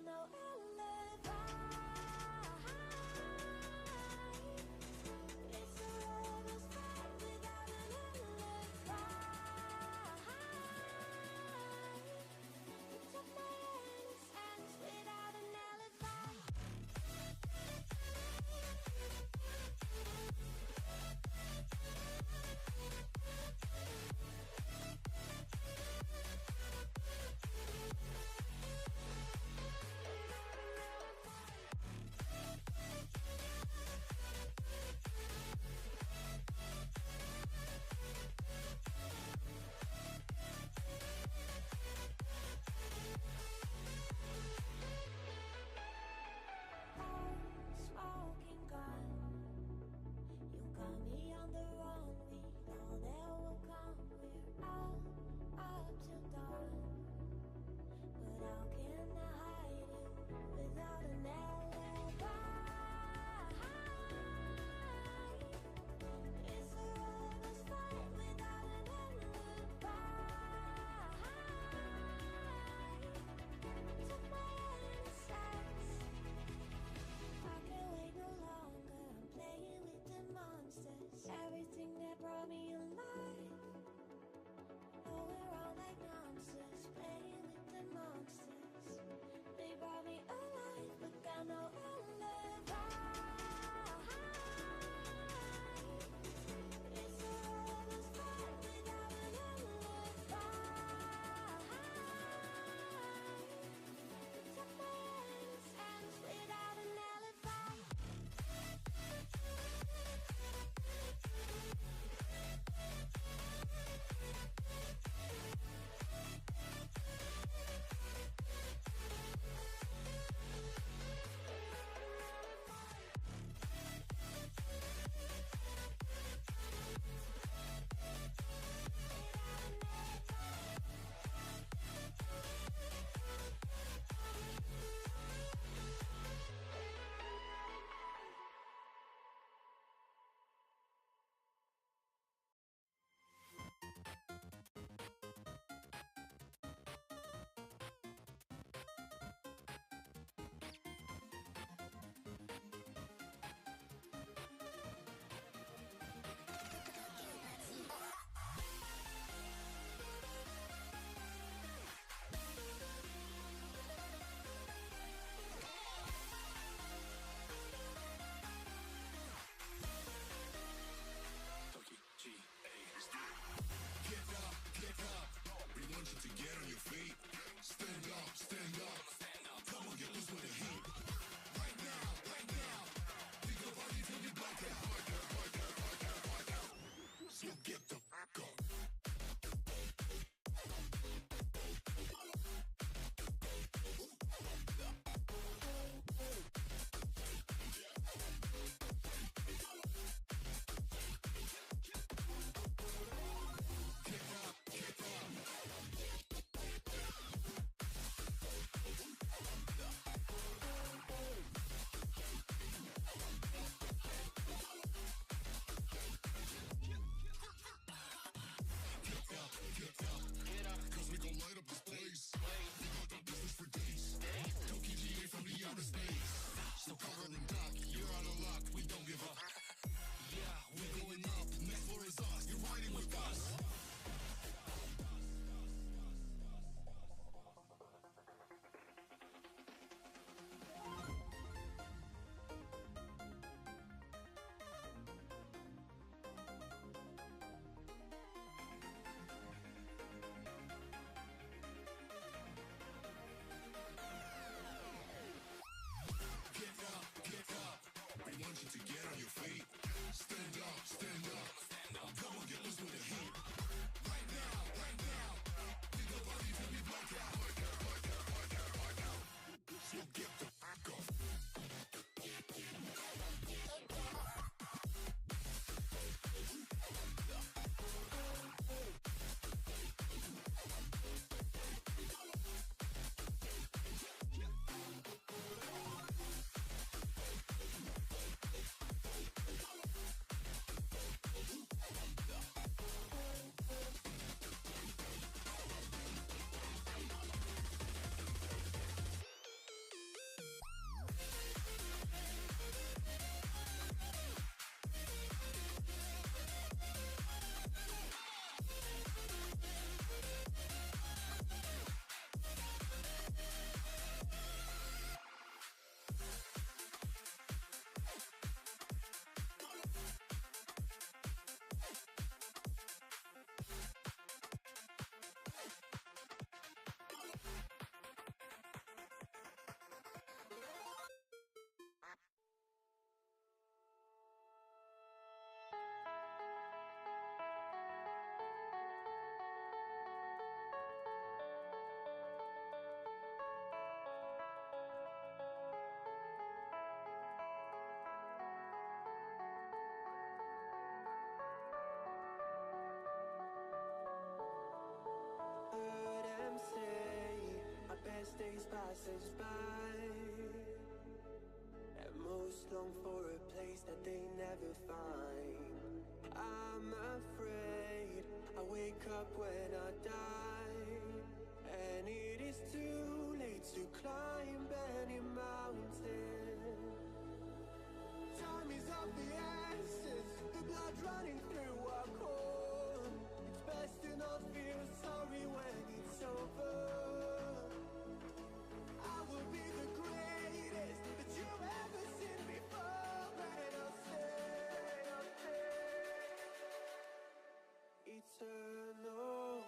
no alibi. It's a lover's fight without an alibi. You took my innocence without an alibi. passers by, and most long for a place that they never find. I'm afraid I wake up when I die, and it is too late to climb any mountain. Time is of the essence, the blood running through our core. It's best to not feel sorry when it's over. I will be the greatest that you've ever seen before, and I'll stay eternal.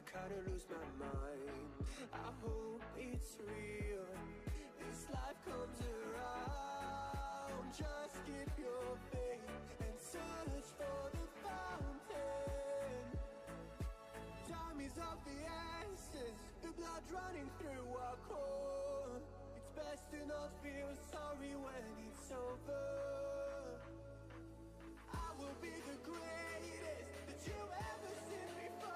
Kinda lose my mind. I hope it's real. This life comes around. Just keep your faith and search for the fountain. Time is of the essence, the blood running through our core. It's best to not feel sorry when it's over. I will be the greatest that you've ever seen before.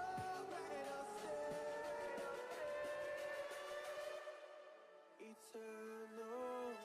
Eternal.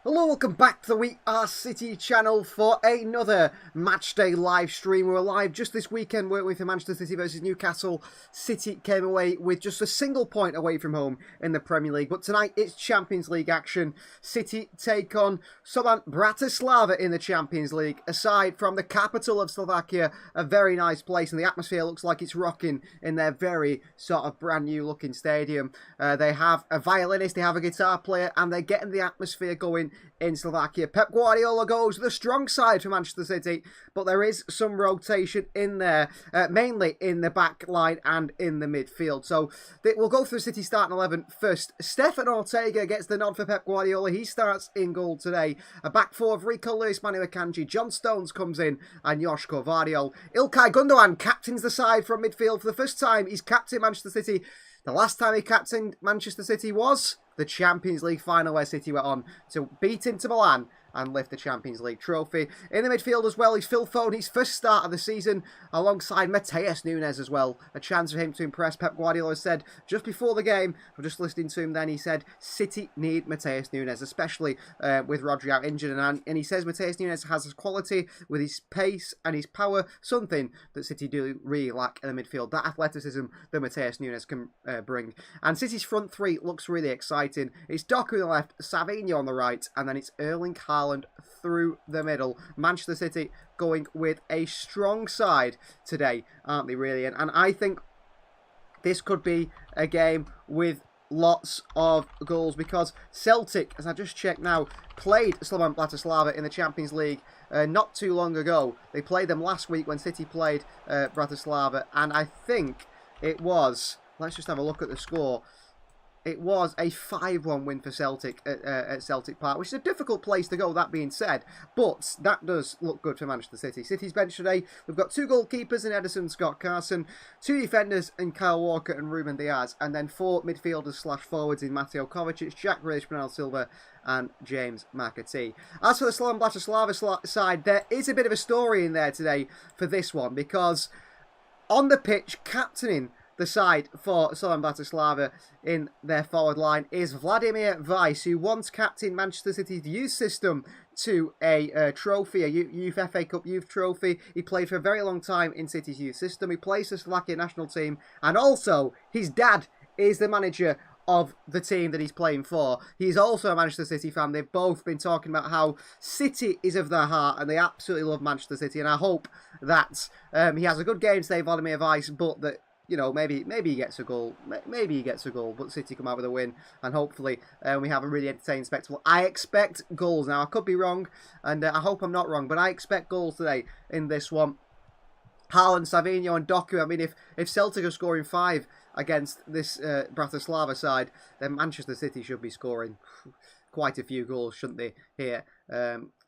Hello, welcome back to the We Are City channel for another matchday live stream. We're live just this weekend, weren't we, for Manchester City versus Newcastle. City came away with just a single point away from home in the Premier League. But tonight, it's Champions League action. City take on Slovan Bratislava in the Champions League. Aside from the capital of Slovakia, a very nice place, and the atmosphere looks like it's rocking in their very sort of brand new looking stadium. They have a violinist, they have a guitar player, and they're getting the atmosphere going in Slovakia. Pep Guardiola goes the strong side for Manchester City, but there is some rotation in there, mainly in the back line and in the midfield. So we'll go through City starting 11 first. Stefan Ortega gets the nod for Pep Guardiola. He starts in goal today. A back four of Rico Lewis, Manu Akanji, John Stones comes in, and Joško Vardiol. Ilkay Gundogan captains the side from midfield for the first time. He's captain Manchester City. The last time he captained Manchester City was the Champions League final, where City went on to beat Inter Milan and lift the Champions League trophy. In the midfield as well, he's Phil Foden, his first start of the season, alongside Matheus Nunes as well. A chance for him to impress. Pep Guardiola said just before the game, I'm just listening to him then, he said City need Matheus Nunes, especially with Rodri out injured. And he says Matheus Nunes has his quality with his pace and his power, something that City do really lack in the midfield. That athleticism that Matheus Nunes can bring. And City's front three looks really exciting. It's Doku on the left, Savinho on the right, and then it's Erling Haaland through the middle. Manchester City going with a strong side today, aren't they, really? And I think this could be a game with lots of goals, because Celtic, as I just checked now, played Slovan Bratislava in the Champions League not too long ago. They played them last week when City played Bratislava, and I think it was, let's just have a look at the score. It was a 5-1 win for Celtic at Celtic Park, which is a difficult place to go, that being said. But that does look good for Manchester City. City's bench today, we've got 2 goalkeepers in Ederson, Scott Carson, 2 defenders in Kyle Walker and Ruben Diaz, and then 4 midfielders / forwards in Mateo Kovacic, Jack Grealish, Bernardo Silva, and James McAtee. As for the Slovan Bratislava side, there is a bit of a story in there today for this one, because on the pitch, captaining the side for Slovan Bratislava in their forward line is Vladimir Weiss, who once captained Manchester City's youth system to a trophy, a Youth FA Cup youth trophy. He played for a very long time in City's youth system. He plays the Slovakia national team, and also his dad is the manager of the team that he's playing for. He's also a Manchester City fan. They've both been talking about how City is of their heart, and they absolutely love Manchester City, and I hope that he has a good game today, Vladimir Weiss, but that, you know, maybe he gets a goal. Maybe he gets a goal, but City come out with a win, and hopefully we have a really entertaining spectacle. I expect goals. Now, I could be wrong, and I hope I'm not wrong, but I expect goals today in this one. Haaland, Savinho and Doku. I mean, if Celtic are scoring 5 against this Bratislava side, then Manchester City should be scoring quite a few goals, shouldn't they, here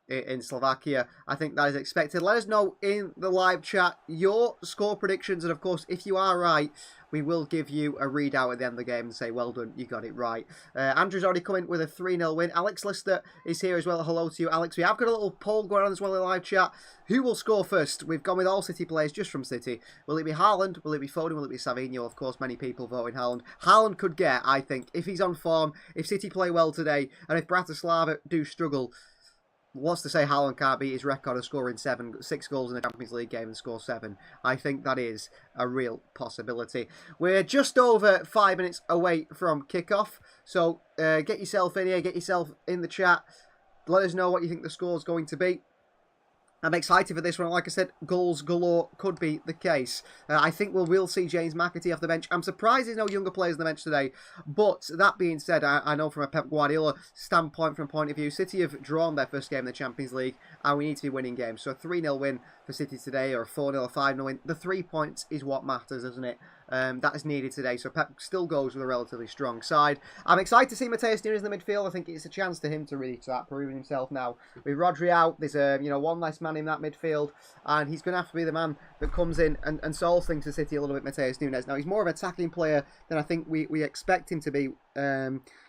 in Slovakia. I think that is expected. Let us know in the live chat your score predictions, and of course, if you are right, we will give you a readout at the end of the game and say, well done, you got it right. Andrew's already come in with a 3-0 win. Alex Lister is here as well. Hello to you, Alex. We have got a little poll going on as well in the live chat. Who will score first? We've gone with all City players just from City. Will it be Haaland? Will it be Foden? Will it be Savinho? Of course, many people voting Haaland. Haaland could get, I think, if he's on form, if City play well today, and if Bratislava do struggle, what's to say Haaland can't beat his record of scoring 6 goals in a Champions League game and score 7? I think that is a real possibility. We're just over 5 minutes away from kickoff, so get yourself in here, get yourself in the chat. Let us know what you think the score is going to be. I'm excited for this one. Like I said, goals galore could be the case. I think we'll see James McAtee off the bench. I'm surprised there's no younger players on the bench today. But that being said, I know from a Pep Guardiola standpoint, from a point of view, City have drawn their first game in the Champions League, and we need to be winning games. So a 3-0 win for City today, or a 4-0 or 5-0 win. The 3 points is what matters, isn't it? That is needed today, so Pep still goes with a relatively strong side. I'm excited to see Matheus Nunes in the midfield. I think it's a chance to him to really start proving himself now. With Rodri out, there's one less man in that midfield, and he's going to have to be the man that comes in and solves things for City a little bit, Matheus Nunes. Now, he's more of an attacking player than I think we expect him to be.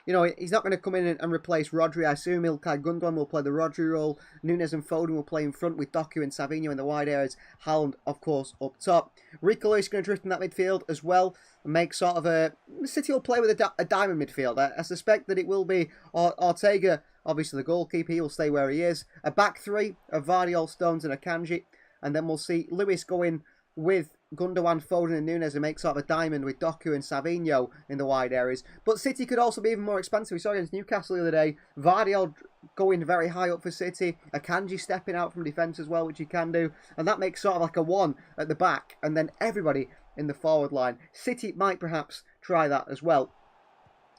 He's not going to come in and replace Rodri. I assume Ilkay Gundogan will play the Rodri role. Nunes and Foden will play in front with Doku and Savinho in the wide areas. Haaland, of course, up top. Rico Lewis is going to drift in that midfield as well and make sort of a... City will play with a diamond midfield. I suspect that it will be Ortega Obviously, the goalkeeper, he will stay where he is. A back three of Vardiol, Stones and Akanji. And then we'll see Lewis go in with Gundogan, Foden and Nunes and make sort of a diamond with Doku and Savinho in the wide areas. But City could also be even more expensive. We saw against Newcastle the other day. Vardiol going very high up for City. Akanji stepping out from defence as well, which he can do. And that makes sort of like a one at the back. And then everybody in the forward line. City might perhaps try that as well.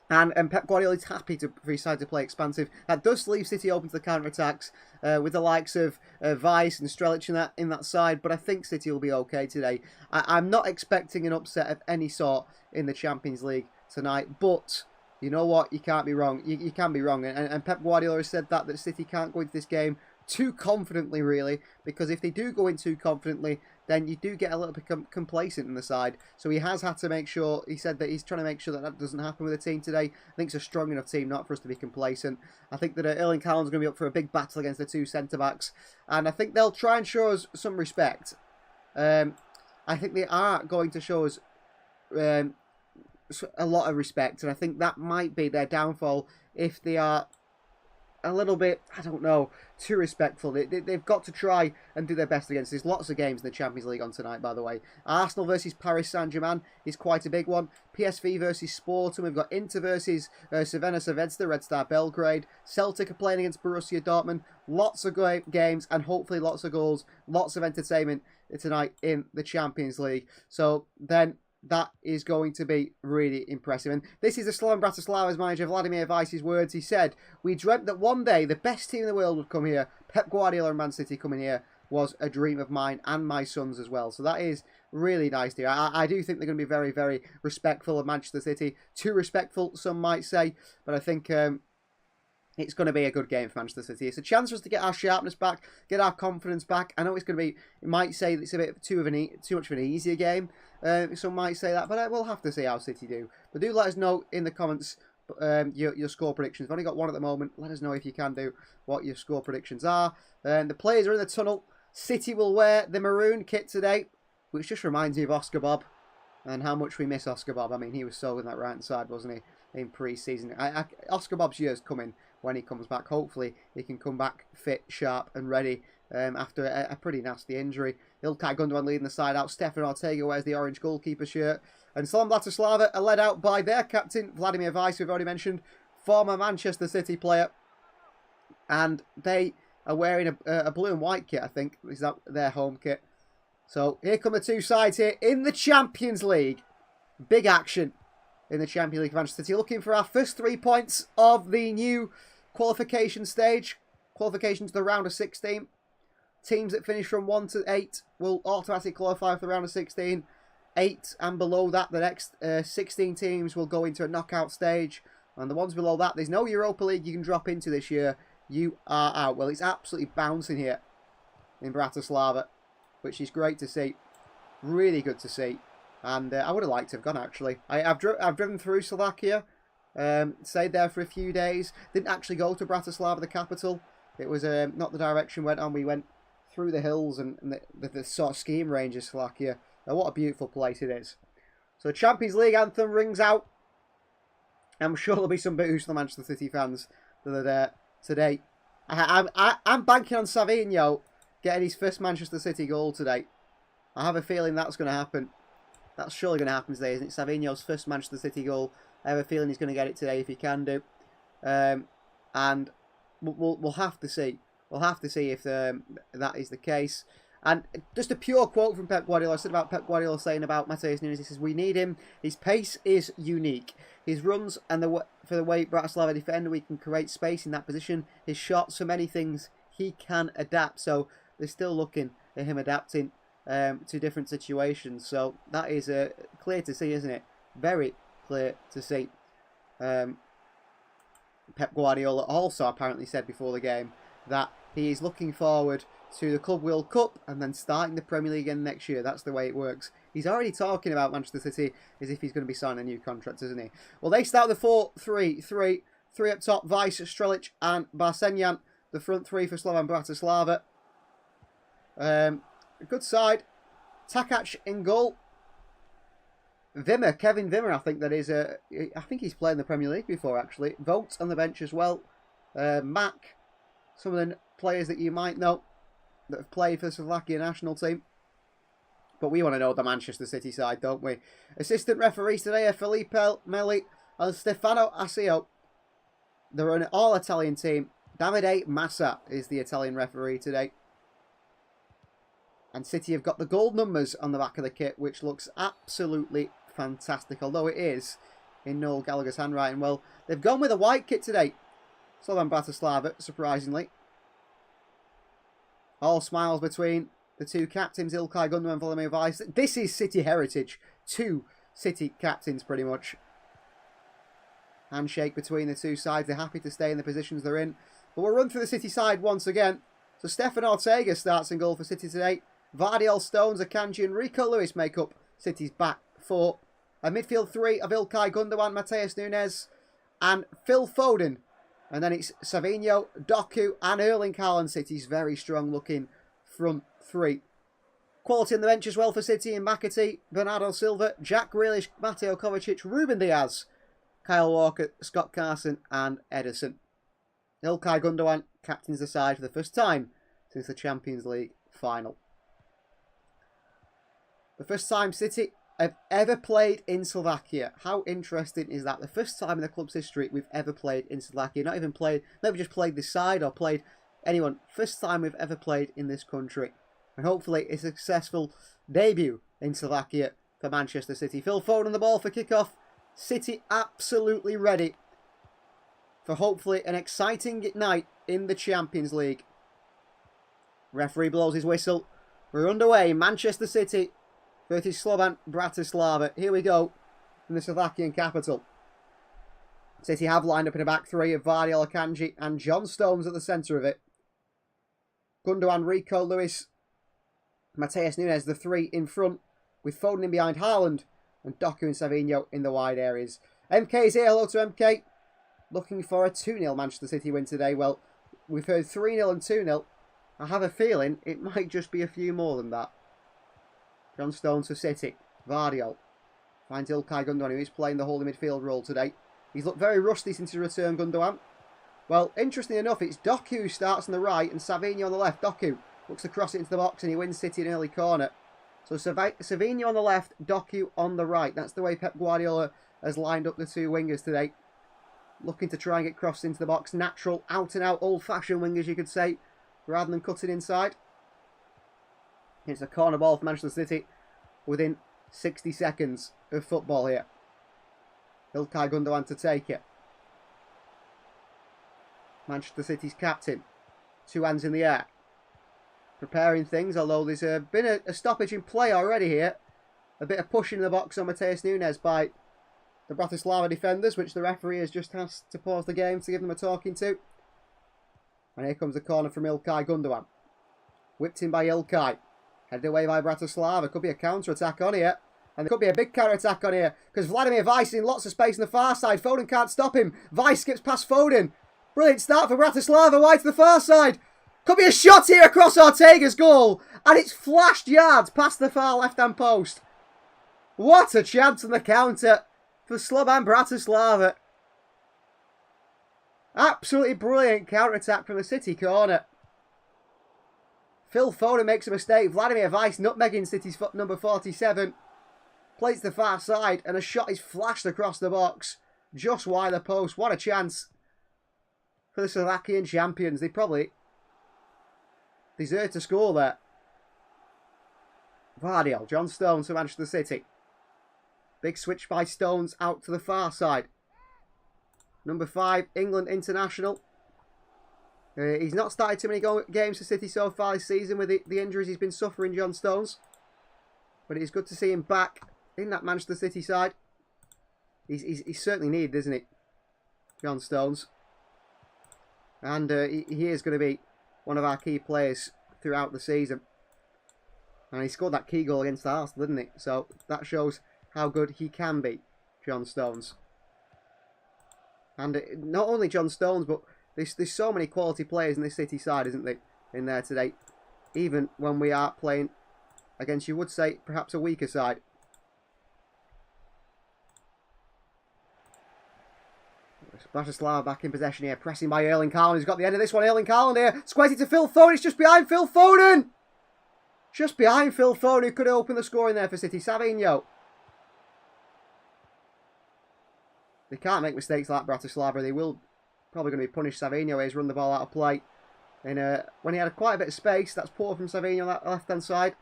And Pep Guardiola is happy for his side to play expansive. That does leave City open to the counter-attacks with the likes of Weiss and Strelic in that side. But I think City will be okay today. I'm not expecting an upset of any sort in the Champions League tonight. But you know what? You can't be wrong. You can be wrong. And Pep Guardiola has said that City can't go into this game too confidently, really. Because if they do go in too confidently, then you do get a little bit complacent in the side. So he has had to make sure, he said that he's trying to make sure that that doesn't happen with the team today. I think it's a strong enough team not for us to be complacent. I think that Erling Haaland's going to be up for a big battle against the two centre-backs. And I think they'll try and show us some respect. I think they are going to show us a lot of respect. And I think that might be their downfall if they are a little bit, I don't know, too respectful. They've got to try and do their best against. There's lots of games in the Champions League on tonight, by the way. Arsenal versus Paris Saint-Germain is quite a big one. PSV versus Sporting. We've got Inter versus Crvena Zvezda, Red Star Belgrade. Celtic are playing against Borussia Dortmund. Lots of great games and hopefully lots of goals. Lots of entertainment tonight in the Champions League. So then that is going to be really impressive. And this is the Slovan Bratislava's manager, Vladimir Weiss's words. He said, "We dreamt that one day the best team in the world would come here. Pep Guardiola and Man City coming here was a dream of mine and my son's as well." So that is really nice to hear. I do think they're going to be very, very respectful of Manchester City. Too respectful, some might say. But I think it's going to be a good game for Manchester City. It's a chance for us to get our sharpness back, get our confidence back. I know it's going to be, you might say it's a bit too much of an easier game. Some might say that, but we'll have to see how City do. But do let us know in the comments your score predictions. We've only got one at the moment. Let us know if you can do what your score predictions are. The players are in the tunnel. City will wear the maroon kit today, which just reminds me of Oscar Bob and how much we miss Oscar Bob. I mean, he was so in that right-hand side, wasn't he, in pre-season. Oscar Bob's year's coming when he comes back. Hopefully, he can come back fit, sharp and ready after a pretty nasty injury. Ilkay Gundogan leading the side out. Stefan Ortega wears the orange goalkeeper shirt. And Slovan Bratislava are led out by their captain, Vladimir Weiss, we've already mentioned, former Manchester City player. And they are wearing a blue and white kit, I think. Is that their home kit? So here come the two sides here in the Champions League. Big action in the Champions League for Manchester City. Looking for our first 3 points of the new qualification stage. Qualification to the round of 16. Teams that finish from 1 to 8 will automatically qualify for the round of 16. 8 and below that, the next 16 teams will go into a knockout stage. And the ones below that, there's no Europa League you can drop into this year. You are out. Well, it's absolutely bouncing here in Bratislava, which is great to see. Really good to see. And I would have liked to have gone, actually. I've driven through Slovakia, stayed there for a few days. Didn't actually go to Bratislava, the capital. It was not the direction we went on. We went through the hills and the sort of skiing range of Slovakia. What a beautiful place it is. So the Champions League anthem rings out. I'm sure there'll be some boos for the Manchester City fans that are there today. I'm banking on Savinho getting his first Manchester City goal today. I have a feeling that's going to happen. That's surely going to happen today, isn't it? Savinho's first Manchester City goal. I have a feeling he's going to get it today if he can do. And we'll have to see. We'll have to see if that is the case. And just a pure quote from Pep Guardiola. I said about Pep Guardiola saying about Matheus Nunes. He says, "We need him. His pace is unique. His runs and for the way Bratislava defend, we can create space in that position. His shots, so many things he can adapt." So they're still looking at him adapting to different situations. So that is clear to see, isn't it? Very clear to see. Pep Guardiola also apparently said before the game that he is looking forward to the Club World Cup and then starting the Premier League again next year. That's the way it works. He's already talking about Manchester City as if he's going to be signing a new contract, isn't he? Well, they start the 4-3-3. 3 up top, Weiss, Strelic and Barsenyan. The front three for Slovan Bratislava. A good side. Takac in goal. Kevin Wimmer, I think that is. I think he's played in the Premier League before, actually. Vogt on the bench as well. Mac, some of the players that you might know that have played for the Slovakia national team. But we want to know the Manchester City side, don't we? Assistant referees today are Felipe Meli and Stefano Asio. They're an all-Italian team. Davide Massa is the Italian referee today. And City have got the gold numbers on the back of the kit, which looks absolutely fantastic. Although it is in Noel Gallagher's handwriting. Well, they've gone with a white kit today. Slovan Bratislava, surprisingly. All smiles between the two captains, Ilkay Gundogan and Vladimir Weiss. This is City heritage. Two City captains, pretty much. Handshake between the two sides. They're happy to stay in the positions they're in. But we'll run through the City side once again. So Stefan Ortega starts in goal for City today. Vardiol, Stones, Akanji and Rico Lewis make up City's back four. A midfield three of Ilkay Gundogan, Mateus Nunes and Phil Foden. And then it's Savinho, Doku and Erling Haaland, City's very strong looking front three. Quality on the bench as well for City in McAtee, Bernardo Silva, Jack Grealish, Mateo Kovacic, Ruben Diaz, Kyle Walker, Scott Carson and Ederson. Ilkay Gundogan captains the side for the first time since the Champions League final. The first time City have ever played in Slovakia. How interesting is that? The first time in the club's history we've ever played in Slovakia. Not just played this side or played anyone. First time we've ever played in this country. And hopefully a successful debut in Slovakia for Manchester City. Phil Foden on the ball for kickoff. City absolutely ready for hopefully an exciting night in the Champions League. Referee blows his whistle. We're underway. Manchester City versus Slovan Bratislava. Here we go in the Slovakian capital. City have lined up in a back three of Vardiol, Akanji and John Stones at the centre of it. Gundogan, Rico Lewis, Mateus Nunes, the three in front, with Foden in behind Haaland and Doku and Savinho in the wide areas. MK is here. Hello to MK. Looking for a 2-0 Manchester City win today. Well, we've heard 3-0 and 2-0. I have a feeling it might just be a few more than that. John Stones for City. Vardiol finds Ilkay Gundogan, who is playing the holding midfield role today. He's looked very rusty since his return, Gundogan. Well, interestingly enough, it's Doku who starts on the right and Savinho on the left. Doku looks to cross it into the box and he wins City an early corner. So Savinho on the left, Doku on the right. That's the way Pep Guardiola has lined up the two wingers today. Looking to try and get crossed into the box. Natural, out-and-out, old-fashioned wingers, you could say, rather than cutting inside. It's a corner ball for Manchester City within 60 seconds of football here. Ilkay Gundogan to take it. Manchester City's captain. Two hands in the air. Preparing things, although there's been a stoppage in play already here. A bit of pushing in the box on Mateus Nunes by the Bratislava defenders, which the referee has just asked to pause the game to give them a talking to. And here comes the corner from Ilkay Gundogan. Whipped in by Ilkay. Headed away by Bratislava. Could be a counter-attack on here. And there could be a big counter-attack on here. Because Vladimir Weiss is in lots of space on the far side. Foden can't stop him. Weiss skips past Foden. Brilliant start for Bratislava. Wide to the far side. Could be a shot here across Ortega's goal. And it's flashed yards past the far left-hand post. What a chance on the counter for Slovan Bratislava. Absolutely brilliant counter-attack from the City corner. Phil Foden makes a mistake. Vladimir Weiss nutmegging City's number 47. Plays to the far side and a shot is flashed across the box. Just wide the post. What a chance for the Slovakian champions. They probably deserve to score there. Vardiol, John Stones for Manchester City. Big switch by Stones out to the far side. Number 5, England international. He's not started too many games for City so far this season with the injuries he's been suffering, John Stones. But it's good to see him back in that Manchester City side. He's certainly needed, isn't he? John Stones. And he is going to be one of our key players throughout the season. And he scored that key goal against Arsenal, didn't he? So that shows how good he can be, John Stones. And not only John Stones, but there's so many quality players in this City side, isn't there, in there today? Even when we are playing against, you would say, perhaps a weaker side. Bratislava back in possession here. Pressing by Erling Haaland. He's got the end of this one. Erling Haaland here. Squares it to Phil Foden. It's just behind Phil Foden. Just behind Phil Foden, who could open the scoring there for City. Savinho. They can't make mistakes like Bratislava. They will probably going to be punished. Savinho has run the ball out of play. And when he had quite a bit of space, that's poor from Savinho on that left-hand side.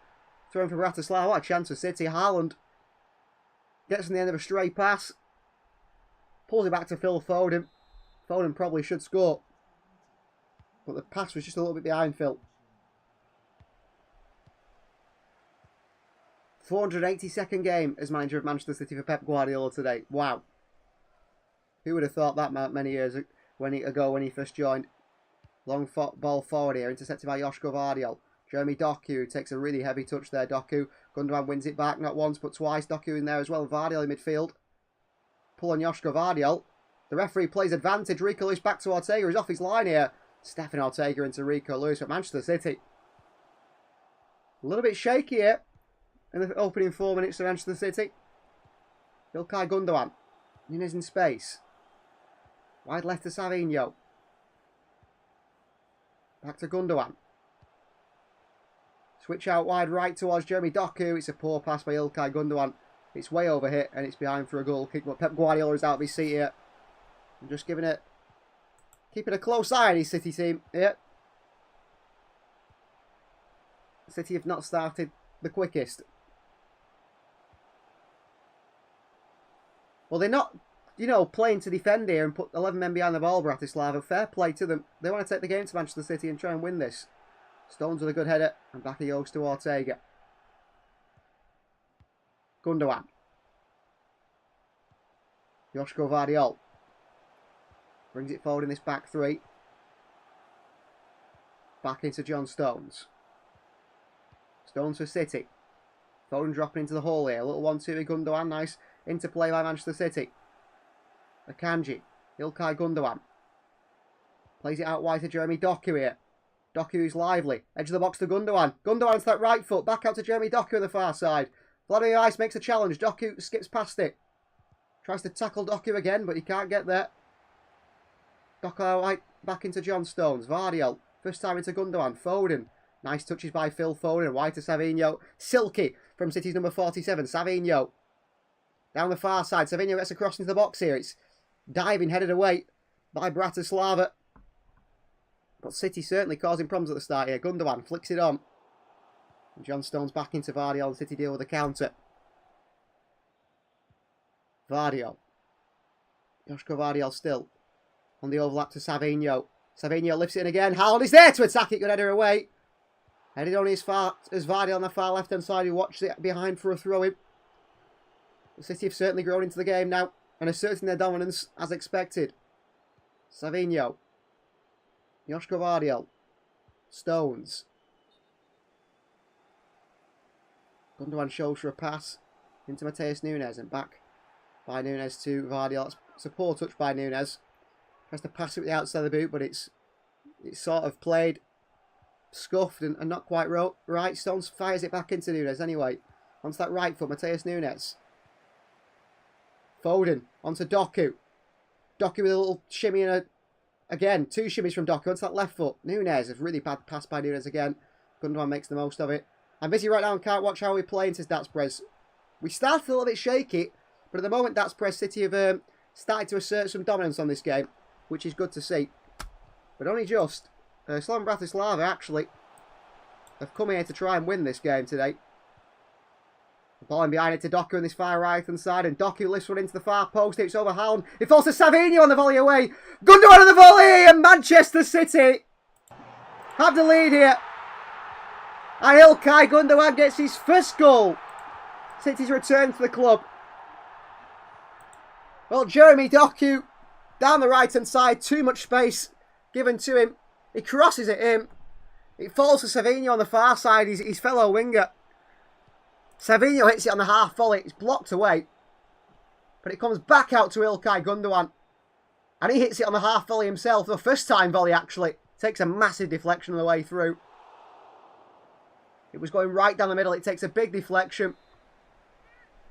Thrown for Bratislava. What a chance for City. Haaland gets on the end of a stray pass. Pulls it back to Phil Foden. Foden probably should score. But the pass was just a little bit behind Phil. 482nd game as manager of Manchester City for Pep Guardiola today. Wow. Who would have thought that many years ago when he first joined? Long ball forward here, intercepted by Joško Vardiol. Jeremy Doku takes a really heavy touch there. Doku. Gundogan wins it back, not once but twice. Doku in there as well. Vardiol in midfield. Pull on Joško Vardiol. The referee plays advantage. Rico Lewis back to Ortega. He's off his line here. Stefan Ortega into Rico Lewis at Manchester City. A little bit shaky here in the opening 4 minutes of Manchester City. Ilkay Gundogan. Nunes in space. Wide left to Savinho. Back to Gundogan. Switch out wide right towards Jeremy Doku. It's a poor pass by Ilkay Gundogan. It's way over hit and it's behind for a goal kick. But Pep Guardiola is out of his seat here. I'm just keeping a close eye on his City team here. City have not started the quickest. Well, they're not, playing to defend here and put 11 men behind the ball, Bratislava. Fair play to them. They want to take the game to Manchester City and try and win this. Stones with a good header. And back he goes to Ortega. Gundogan. Joško Vardiol. Brings it forward in this back three. Back into John Stones. Stones for City. Foden dropping into the hole here. A little 1-2 with Gundogan. Nice interplay by Manchester City. Akanji. Ilkay Gundogan. Plays it out wide to Jeremy Doku here. Doku is lively. Edge of the box to Gundogan. Gundogan's that right foot. Back out to Jeremy Doku on the far side. Vladimir Ice makes a challenge. Doku skips past it. Tries to tackle Doku again, but he can't get there. Doku out back into John Stones. Vardiol. First time into Gundogan. Foden. Nice touches by Phil Foden. Wide to Savinho. Silky from City's number 47. Savinho. Down the far side. Savinho gets across into the box here. It's diving, headed away by Bratislava. But City certainly causing problems at the start here. Gundogan flicks it on. And John Stones back into Vardiol and City deal with the counter. Vardiol. Joško Vardiol still on the overlap to Savinho. Savinho lifts it in again. Haaland is there to attack it. Good header away. Headed only as far as Vardiol on the far left-hand side, who watched it behind for a throw-in. The City have certainly grown into the game now and asserting their dominance as expected. Savinho. Joško Vardiol. Stones. Gundogan shows for a pass into Matheus Nunes and back by Nunes to Vardiol. It's a poor touch by Nunes. Tries to pass it with the outside of the boot, but it's sort of played scuffed and not quite right. Stones fires it back into Nunes anyway. Onto that right foot, Matheus Nunes. Foden onto Doku. Doku with a little shimmy and again, 2 shimmies from Doku onto that left foot. Nunes, a really bad pass by Nunes again. Gundogan makes the most of it. I'm busy right now and can't watch how we play into Datsprez. We started a little bit shaky, but at the moment Datsprez City have started to assert some dominance on this game, which is good to see. But only just. Slovan Bratislava actually have come here to try and win this game today. The ball in behind it to Doku on this far right hand side, and Doku lifts one into the far post. It's over Haaland. It falls to Savinho on the volley away. Gundogan on the volley, and Manchester City have the lead here. And Ilkay Gundogan gets his first goal. City's return to the club. Well, Jeremy Doku down the right hand side, too much space given to him. He crosses it in. It falls to Savinho on the far side, his fellow winger. Savinho hits it on the half volley. It's blocked away. But it comes back out to Ilkay Gundogan. And he hits it on the half volley himself. The first time volley actually. Takes a massive deflection on the way through. It was going right down the middle. It takes a big deflection.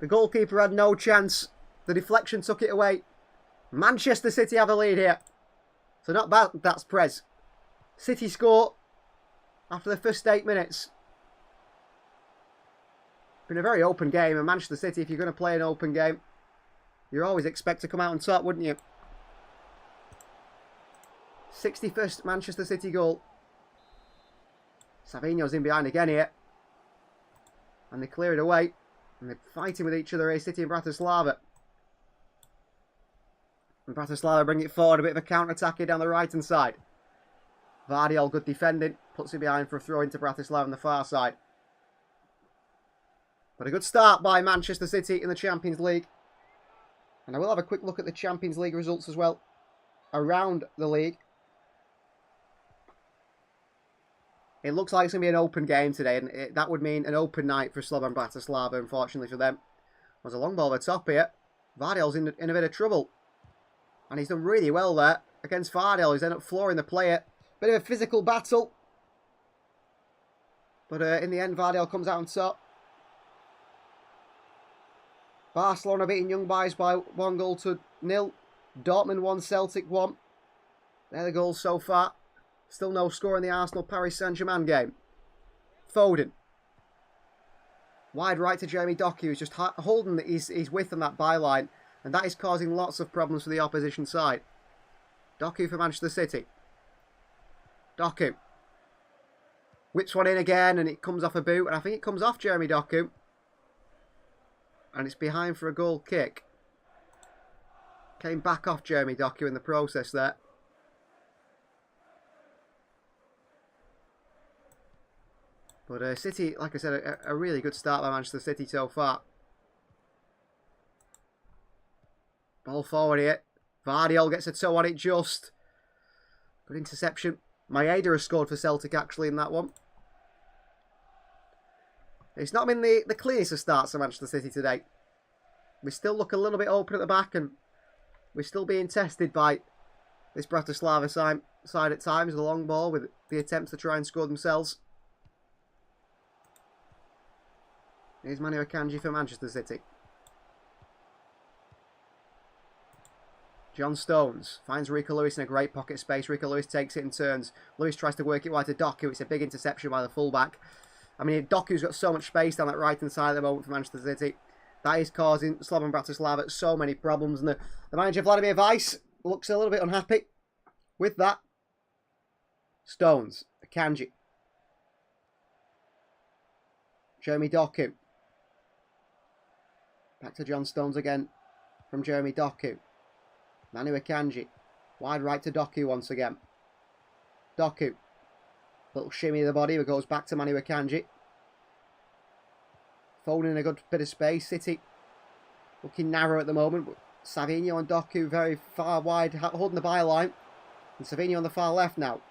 The goalkeeper had no chance. The deflection took it away. Manchester City have a lead here. So not bad, that's Prez. City score after the first 8 minutes. Been a very open game, and Manchester City, if you're going to play an open game, you always expect to come out on top, wouldn't you? 61st Manchester City goal. Savinho's in behind again here. And they clear it away. And they're fighting with each other here, City and Bratislava. And Bratislava bring it forward, a bit of a counter-attack here down the right-hand side. Vardy, good defending, puts it behind for a throw into Bratislava on the far side. But a good start by Manchester City in the Champions League. And I will have a quick look at the Champions League results as well around the league. It looks like it's going to be an open game today, and that would mean an open night for Slovan Bratislava, unfortunately for them. There's a long ball over the top here. Vardy's in a bit of trouble. And he's done really well there against Vardy. He's ended up flooring the player. Bit of a physical battle. But in the end, Vardy comes out on top. Barcelona beating Young Boys by 1-0. Dortmund 1, Celtic 1. They're the goals so far. Still no score in the Arsenal-Paris Saint-Germain game. Foden. Wide right to Jeremy Doku, who's just holding his width on that byline. And that is causing lots of problems for the opposition side. Doku for Manchester City. Doku. Whips one in again, and it comes off a boot. And I think it comes off Jeremy Doku. And it's behind for a goal kick. Came back off Jeremy Doku in the process there. But City, like I said, a really good start by Manchester City so far. Ball forward here. Vardy gets a toe on it just. Good interception. Maeda has scored for Celtic actually in that one. It's not been the cleanest of starts for Manchester City today. We still look a little bit open at the back, and we're still being tested by this Bratislava side at times. The long ball with the attempts to try and score themselves. Here's Manu Akanji for Manchester City. John Stones finds Rico Lewis in a great pocket space. Rico Lewis takes it and turns. Lewis tries to work it wide to Doku. It's a big interception by the fullback. I mean, Doku's got so much space down that right-hand side at the moment for Manchester City. That is causing Slovan Bratislava so many problems. And the manager, Vladimir Weiss, looks a little bit unhappy with that. Stones. Akanji. Jeremy Doku. Back to John Stones again from Jeremy Doku. Manu Akanji. Wide right to Doku once again. Doku. Little shimmy of the body, but goes back to Manu Akanji. Foden in a good bit of space. City looking narrow at the moment, but Savinho and Doku very far wide, holding the byline. And Savinho on the far left now.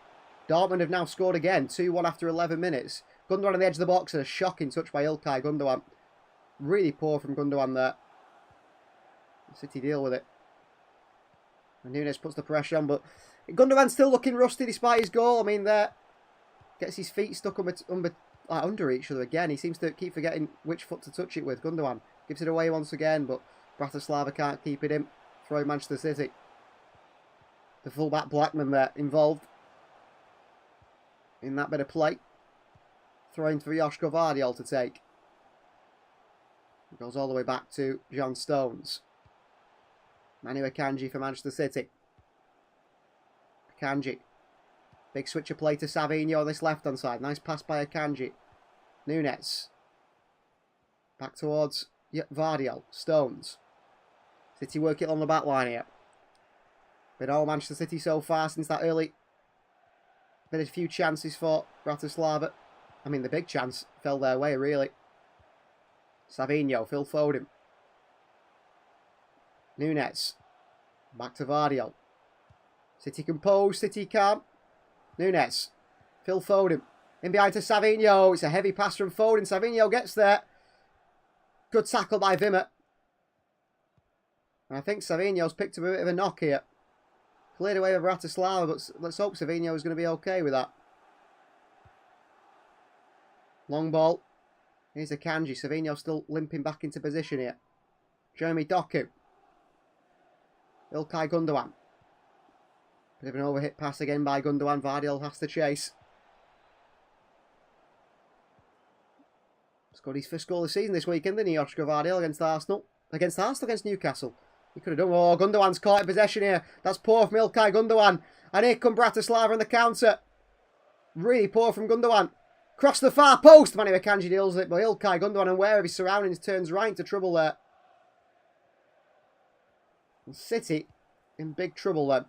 Dortmund have now scored again, 2-1 after 11 minutes. Gundogan on the edge of the box and a shocking touch by Ilkay Gundogan. Really poor from Gundogan there. City deal with it. And Nunes puts the pressure on, but Gundogan's still looking rusty despite his goal. I mean, there gets his feet stuck under each other again. He seems to keep forgetting which foot to touch it with. Gundogan gives it away once again, but Bratislava can't keep it in. Throwing Manchester City. The fullback Blackman there involved in that bit of play. Throwing for Joško Vardy to take. It goes all the way back to John Stones. Manu Akanji for Manchester City. Akanji. Big switch of play to Savinho on this left-hand side. Nice pass by Akanji. Nunes. Back towards Vardy. Stones. City work it on the back line here. Been all Manchester City so far since that early. Been a few chances for Bratislava. I mean, the big chance fell their way, really. Savinho, Phil Foden. Nunes. Back to Vardy. City composed, City calm. Nunes. Phil Foden. In behind to Savinho. It's a heavy pass from Foden. Savinho gets there. Good tackle by Wimmer. And I think Savinho's picked up a bit of a knock here. Cleared away with Bratislava, but let's hope Savinho is going to be okay with that. Long ball. Here's Akanji. Savinho still limping back into position here. Jeremy Doku. Ilkay Gundogan. Bit of an overhit pass again by Gundogan. Vardiol has to chase. Scored his first goal of the season this weekend, didn't he, Oscar Vardiol, against Arsenal? Against Newcastle. He could have done. Oh, Gundogan's caught in possession here. That's poor from Ilkay Gundogan. And here come Bratislava on the counter. Really poor from Gundogan. Cross the far post. Manny Akanji deals with it, but Ilkay Gundogan, aware of his surroundings, turns right into trouble there. And City in big trouble then.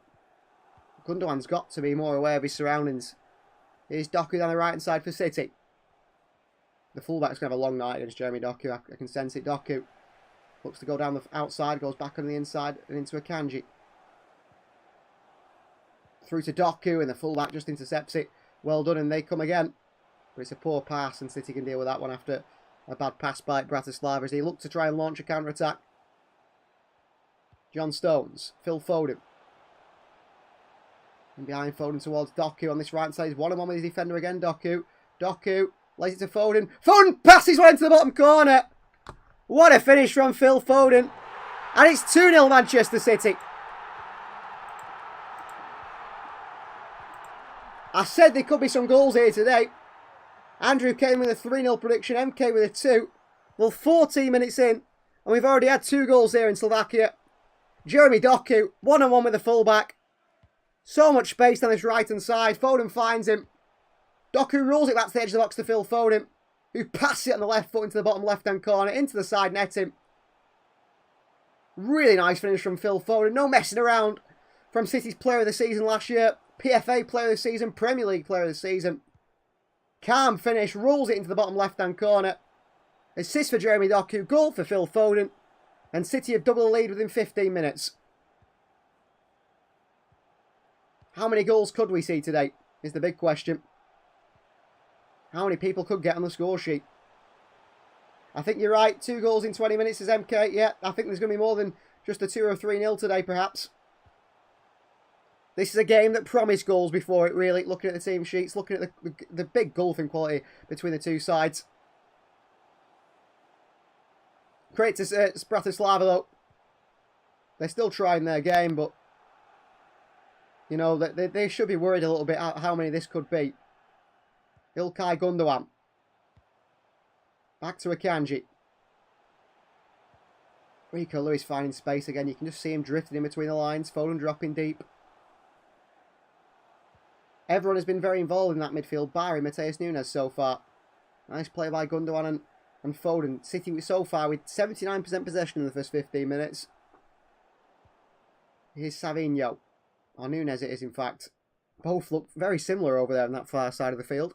Gundogan's got to be more aware of his surroundings. Here's Doku down the right hand side for City. The fullback's going to have a long night against Jeremy Doku. I can sense it. Doku looks to go down the outside, goes back on the inside and into Akanji. Through to Doku, and the fullback just intercepts it. Well done, and they come again. But it's a poor pass, and City can deal with that one after a bad pass by Bratislava as he looked to try and launch a counter-attack. John Stones, Phil Foden. And behind Foden towards Doku on this right side. He's one-on-one with his defender again, Doku. Doku lays it to Foden. Foden passes one into the bottom corner. What a finish from Phil Foden. And it's 2-0 Manchester City. I said there could be some goals here today. Andrew came with a 3-0 prediction, MK with a 2. Well, 14 minutes in, and we've already had 2 goals here in Slovakia. Jeremy Doku, one-on-one with the fullback. So much space on his right-hand side. Foden finds him. Doku rolls it back to the edge of the box to Phil Foden, who passes it on the left foot into the bottom left-hand corner, into the side netting. Really nice finish from Phil Foden. No messing around from City's player of the season last year. PFA player of the season, Premier League player of the season. Calm finish, rolls it into the bottom left-hand corner. Assist for Jeremy Doku, goal for Phil Foden. And City have doubled the lead within 15 minutes. How many goals could we see today is the big question. How many people could get on the score sheet? I think you're right, 2 goals in 20 minutes is MK. Yeah, I think there's going to be more than just a 2 or 3-0 today, perhaps. This is a game that promised goals before it, really. Looking at the team sheets, looking at the big golfing quality between the two sides. Great to Bratislava, though. They're still trying their game, but, you know, they should be worried a little bit how many this could be. Ilkay Gundogan. Back to Akanji. Rico Lewis finding space again. You can just see him drifting in between the lines. Foden dropping deep. Everyone has been very involved in that midfield, barring Matheus Nunes so far. Nice play by Gundogan and Foden. City so far with 79% possession in the first 15 minutes. Here's Savinho. Or Nunes it is, in fact. Both look very similar over there on that far side of the field.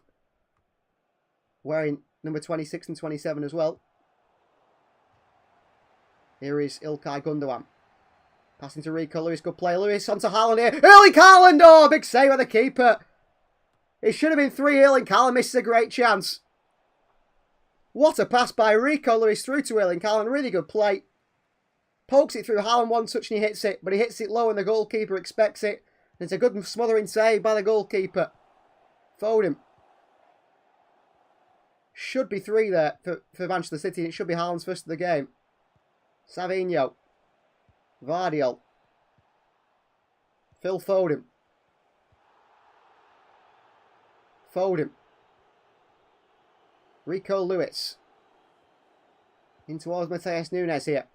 Wearing number 26 and 27 as well. Here is Ilkay Gundogan. Passing to Rico Lewis. Good play. Lewis onto Haaland here. Erling Haaland! Oh, big save by the keeper. It should have been 3. Erling Haaland misses a great chance. What a pass by Rico Lewis through to Erling Haaland. Really good play. Pokes it through Haaland one touch and he hits it. But he hits it low and the goalkeeper expects it. And it's a good smothering save by the goalkeeper. Foden. Should be 3 there for Manchester City. And it should be Haaland's first of the game. Savinho. Vardiol. Phil Foden. Foden. Rico Lewis. In towards Matheus Nunes here.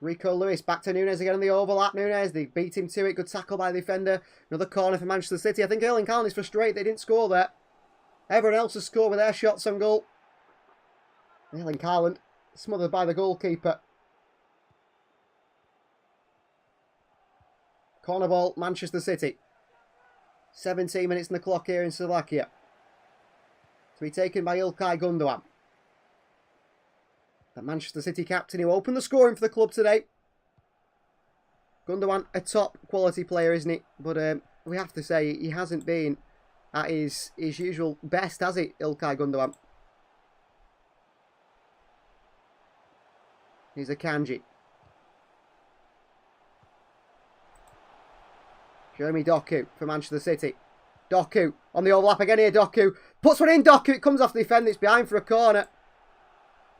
Rico Lewis back to Nunes again on the overlap. Nunes, they beat him to it. Good tackle by the defender. Another corner for Manchester City. I think Erling Haaland is frustrated they didn't score there. Everyone else has scored with their shots on goal. Erling Haaland smothered by the goalkeeper. Corner ball, Manchester City. 17 minutes on the clock here in Slovakia. To be taken by Ilkay Gundogan. The Manchester City captain who opened the scoring for the club today. Gundogan, a top quality player, isn't he? But we have to say he hasn't been at his usual best, has he, Ilkay Gundogan? Here's Akanji. Jeremy Doku for Manchester City. Doku on the overlap again here. Doku puts one in. Doku. It comes off the defender. It's behind for a corner.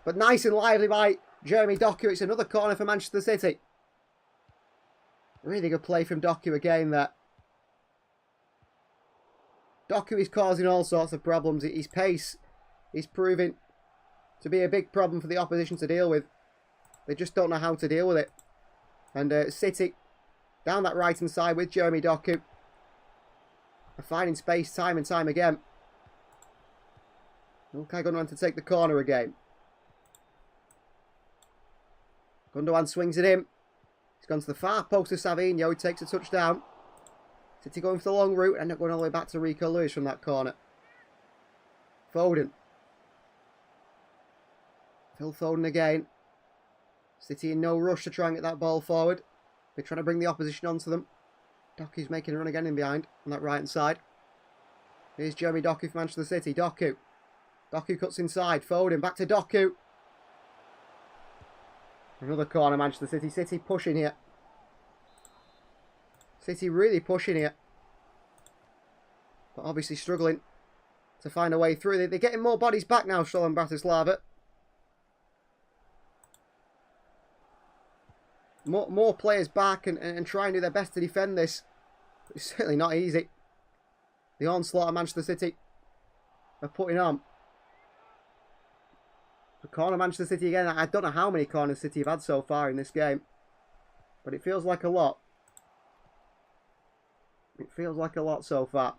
But nice and lively by Jeremy Doku. It's another corner for Manchester City. Really good play from Doku again there. Doku is causing all sorts of problems. His pace is proving to be a big problem for the opposition to deal with. They just don't know how to deal with it. And City, down that right-hand side with Jeremy Doku, are finding space time and time again. Okay, Gundogan to take the corner again. Gundogan swings it in. He's gone to the far post of Savinho. He takes a touchdown. City going for the long route and not going all the way back to Rico Lewis from that corner. Foden. Phil Foden again. City in no rush to try and get that ball forward. They're trying to bring the opposition onto them. Doku's making a run again in behind on that right hand side. Here's Jeremy Doku for Manchester City. Doku. Doku cuts inside. Foden back to Doku. Another corner, Manchester City. City pushing here. City really pushing here. But obviously struggling to find a way through. They're getting more bodies back now, Slovan Bratislava. More players back and try and do their best to defend this. It's certainly not easy. The onslaught of Manchester City are putting on. The corner Manchester City again. I don't know how many corners City have had so far in this game. But it feels like a lot. It feels like a lot so far.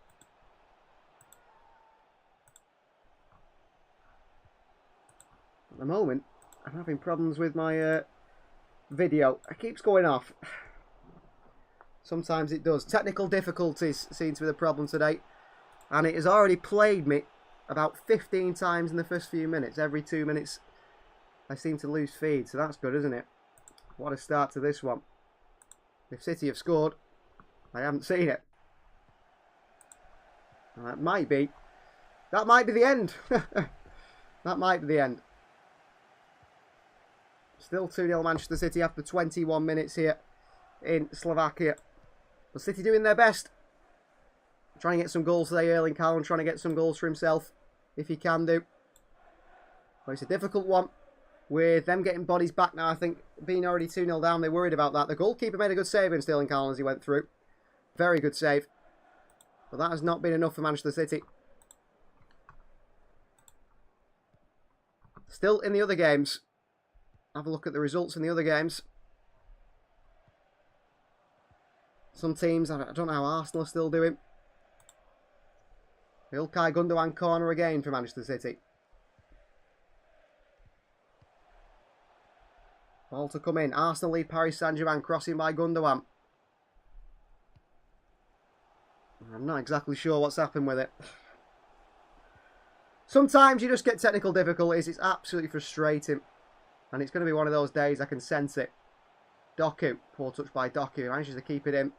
At the moment, I'm having problems with my video. It keeps going off. Sometimes it does. Technical difficulties seem to be the problem today. And it has already played me about 15 times in the first few minutes. Every 2 minutes I seem to lose feed. So that's good, isn't it? What a start to this one. If City have scored, I haven't seen it. That might be the end. That might be the end. Still 2-0 Manchester City after 21 minutes here in Slovakia. But City doing their best. Trying to get some goals today, Erling Haaland trying to get some goals for himself, if he can do. But it's a difficult one. With them getting bodies back now, I think being already 2-0 down, they're worried about that. The goalkeeper made a good save in Erling Haaland as he went through. Very good save. But that has not been enough for Manchester City. Still in the other games. Have a look at the results in the other games. Some teams, I don't know how Arsenal are still doing. Ilkay Gundogan corner again for Manchester City. Ball to come in. Arsenal lead Paris Saint-Germain, crossing by Gundogan. I'm not exactly sure what's happened with it. Sometimes you just get technical difficulties. It's absolutely frustrating. And it's going to be one of those days, I can sense it. Doku, poor touch by Doku, manages to keep it in.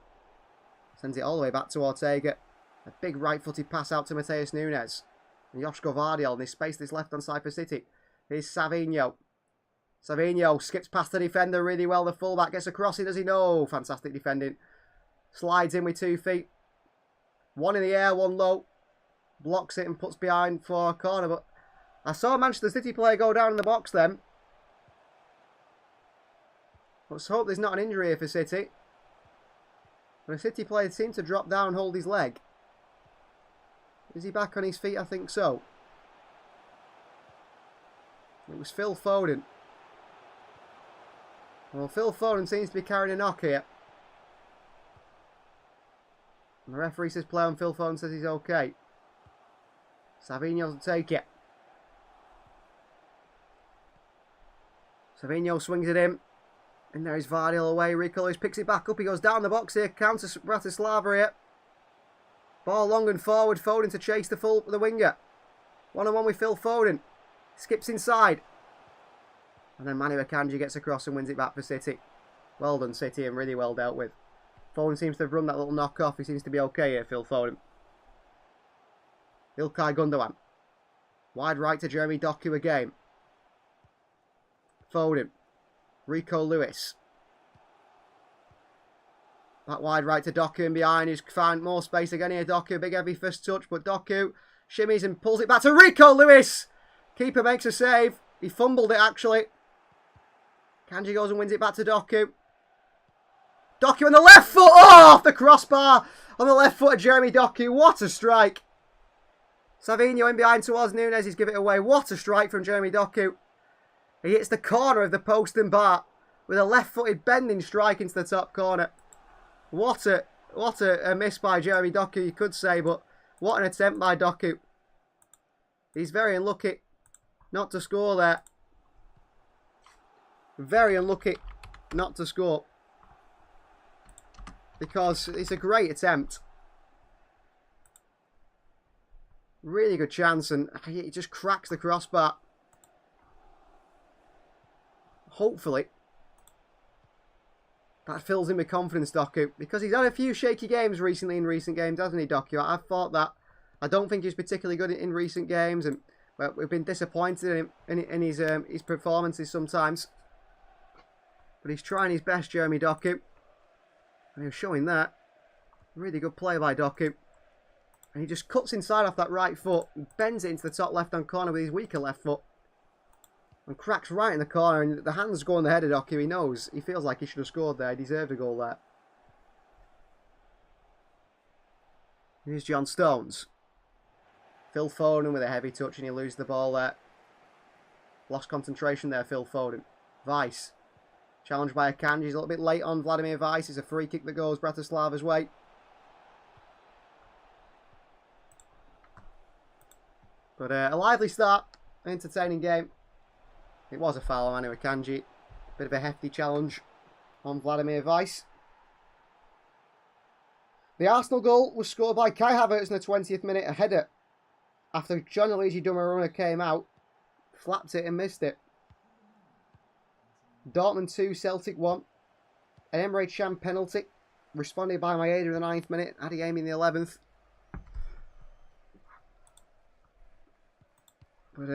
Sends it all the way back to Ortega. A big right-footed pass out to Mateus Nunes. And Joško Vardiel in this space, this left-hand side for City. Here's Savinho. Savinho skips past the defender really well. The fullback gets across it, does he? No. Fantastic defending. Slides in with 2 feet. One in the air, one low. Blocks it and puts behind for a corner. But I saw a Manchester City player go down in the box then. Let's hope there's not an injury here for City. But a City player seemed to drop down and hold his leg. Is he back on his feet? I think so. It was Phil Foden. Well, Phil Foden seems to be carrying a knock here. And the referee says play on. Phil Foden says he's okay. Savinho will take it. Savinho swings it in. And there is Vardiel away. Rico Lewis picks it back up. He goes down the box here. Counters Bratislava here. Ball long and forward. Foden to chase the winger. One-on-one with Phil Foden. Skips inside. And then Manu Akanji gets across and wins it back for City. Well done, City, and really well dealt with. Foden seems to have run that little knock off. He seems to be okay here, Phil Foden. Ilkay Gundogan. Wide right to Jeremy Doku again. Foden. Rico Lewis. That wide right to Doku and behind. He's found more space again here. Doku, big heavy first touch, but Doku shimmies and pulls it back to Rico Lewis. Keeper makes a save. He fumbled it actually. Kanji goes and wins it back to Doku. Doku on the left foot. Oh, off the crossbar on the left foot of Jeremy Doku. What a strike. Savinho in behind towards Nunes. He's given it away. What a strike from Jeremy Doku. He hits the corner of the post and bar with a left-footed bending strike into the top corner. What a miss by Jeremy Doku, you could say, but what an attempt by Doku. He's very unlucky not to score there. Very unlucky not to score. Because it's a great attempt. Really good chance, and he just cracks the crossbar. Hopefully that fills him with confidence, Doku, because he's had a few shaky games recently in recent games, hasn't he, Doku? I've thought that. I don't think he's particularly good in recent games, and well, we've been disappointed in his performances sometimes. But he's trying his best, Jeremy Doku. And he was showing that. Really good play by Doku. And he just cuts inside off that right foot and bends it into the top left-hand corner with his weaker left foot. And cracks right in the corner, and the hands go on the head of Doku. He knows. He feels like he should have scored there. He deserved a goal there. Here's John Stones. Phil Foden with a heavy touch, and he loses the ball there. Lost concentration there, Phil Foden. Weiss. Challenged by Akanji. He's a little bit late on Vladimir Weiss. It's a free kick that goes Bratislava's way. But a lively start. Entertaining game. It was a foul on Manu Akanji. Bit of a hefty challenge on Vladimir Weiss. The Arsenal goal was scored by Kai Havertz in the 20th minute, a header. After Gianluigi Donnarumma came out, flapped it and missed it. Dortmund 2, Celtic 1. An Emre Can penalty, responded by Maeda in the 9th minute, Adeyemi in the 11th. But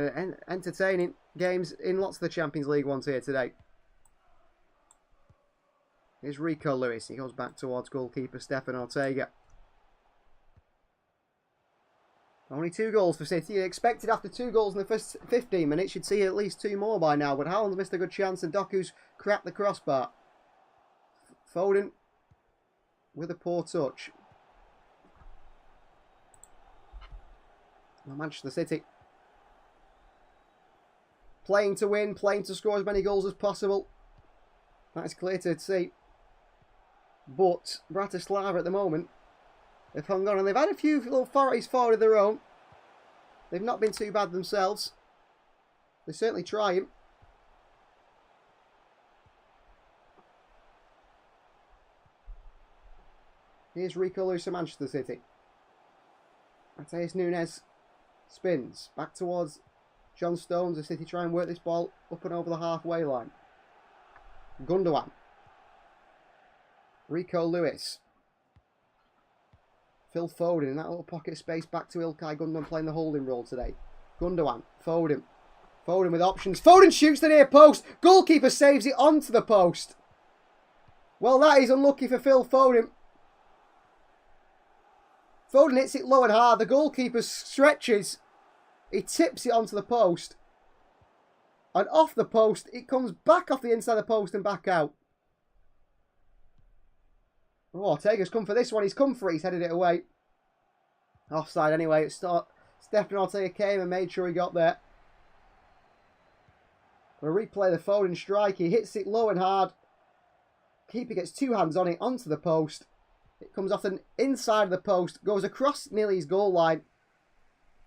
entertaining games in lots of the Champions League ones here today. Here's Rico Lewis. He goes back towards goalkeeper Stefan Ortega. Only 2 goals for City. Expected after 2 goals in the first 15 minutes, you'd see at least 2 more by now. But Haaland's missed a good chance, and Doku's cracked the crossbar. Foden with a poor touch. Well, Manchester City playing to win, playing to score as many goals as possible. That is clear to see. But Bratislava at the moment, they've hung on, and they've had a few little forays forward of their own. They've not been too bad themselves. They're certainly trying. Here's Rico Lewis of Manchester City. Matheus Nunes spins back towards John Stones. The City try and work this ball up and over the halfway line. Gundogan. Rico Lewis. Phil Foden in that little pocket of space, back to Ilkay Gundogan playing the holding role today. Gundogan, Foden. Foden with options. Foden shoots the near post. Goalkeeper saves it onto the post. Well, that is unlucky for Phil Foden. Foden hits it low and hard. The goalkeeper stretches. He tips it onto the post. And off the post, it comes back off the inside of the post and back out. Oh, Ortega's come for this one. He's come for it. He's headed it away. Offside anyway. Stefan Ortega came and made sure he got there. We'll replay the Foden strike. He hits it low and hard. Keeper gets 2 hands on it, onto the post. It comes off the inside of the post, goes across nearly his goal line.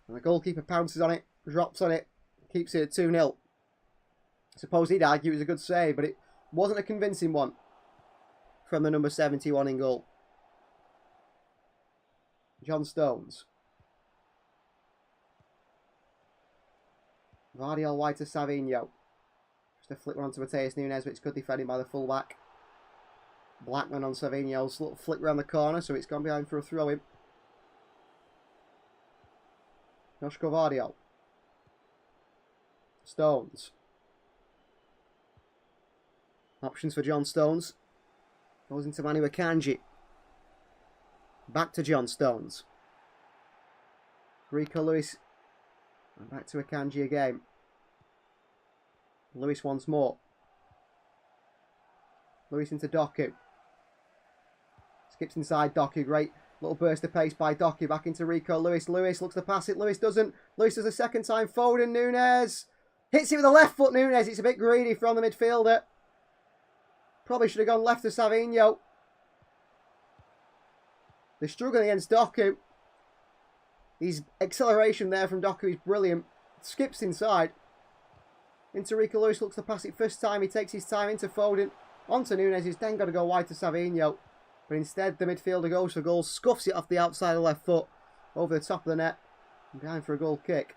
And the goalkeeper pounces on it, drops on it, keeps it at 2-0. I suppose he'd argue it was a good save, but it wasn't a convincing one from the number 71 in goal. John Stones. Vardiol wide to Savinho. Just a flick one onto Matheus Nunes, but it's good defending by the fullback. Blackman on Savinho's little flick round the corner, so it's gone behind for a throw-in. Joshko Vardiol. Stones. Options for John Stones. Goes into Manu Akanji. Back to John Stones. Rico Lewis. And back to Akanji again. Lewis once more. Lewis into Doku. Skips inside Doku. Great little burst of pace by Doku. Back into Rico Lewis. Lewis looks to pass it. Lewis doesn't. Lewis does a second time. Foden. Nunes. Hits it with the left foot. Nunes. It's a bit greedy from the midfielder. Probably should have gone left to Savinho. They're struggling against Doku. His acceleration there from Doku is brilliant. Skips inside. Into Rico Lewis. Looks to pass it first time. He takes his time into Foden. Onto Nunes. He's then got to go wide to Savinho. But instead, the midfielder goes for goal. Scuffs it off the outside of the left foot. Over the top of the net. And behind for a goal kick.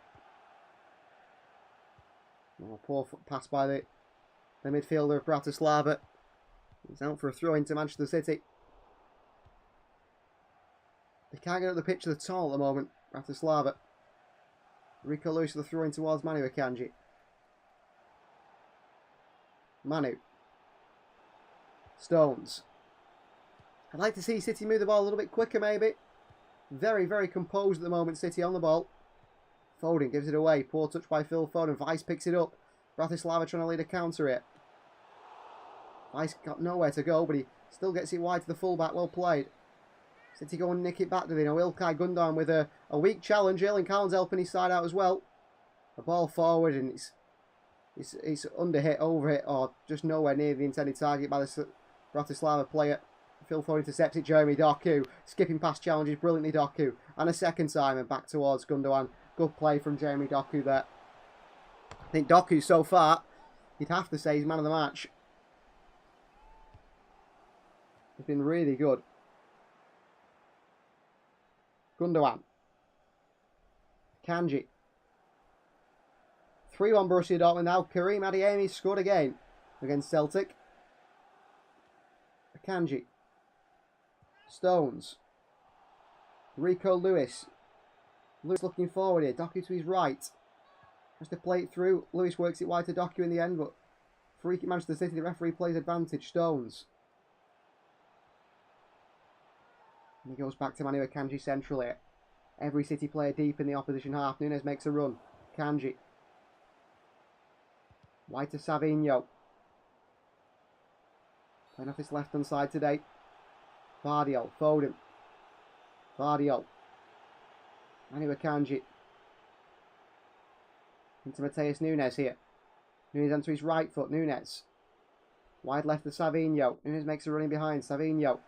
Oh, poor pass by the midfielder of Bratislava. He's out for a throw into Manchester City. They can't get up the pitch at all at the moment, Bratislava. Rico Lewis with the throw in towards Manu Akanji. Manu. Stones. I'd like to see City move the ball a little bit quicker, maybe. Very, very composed at the moment, City on the ball. Foden gives it away. Poor touch by Phil Foden. Vice picks it up. Bratislava trying to lead a counter here. Vice got nowhere to go, but he still gets it wide to the fullback. Well played. City go and nick it back to the Ilkay Gundogan with a weak challenge. Erling Haaland's helping his side out as well. The ball forward and it's under hit, over hit, or just nowhere near the intended target by the Bratislava player. Phil Foden intercepts it. Jeremy Doku skipping past challenges brilliantly. Doku and a second time and back towards Gundogan. Good play from Jeremy Doku there. I think Doku so far, you'd have to say he's man of the match. He's been really good. Gundogan. Kanji. 3-1 Borussia Dortmund now. Karim Adeyemi scored again against Celtic. Kanji. Stones. Rico Lewis. Lewis looking forward here. Doku to his right. Has to play it through. Lewis works it wide to Doku in the end, but free kick Manchester City. The referee plays advantage. Stones. And he goes back to Manu Akanji central here. Every City player deep in the opposition half. Nunes makes a run. Kanji. Wide to Savinho. Playing off his left hand side today. Vardio. Foden. Vardio. Manu Akanji. Into Mateus Nunes here. Nunes onto his right foot. Nunes. Wide left to Savinho. Nunes makes a running behind. Savinho.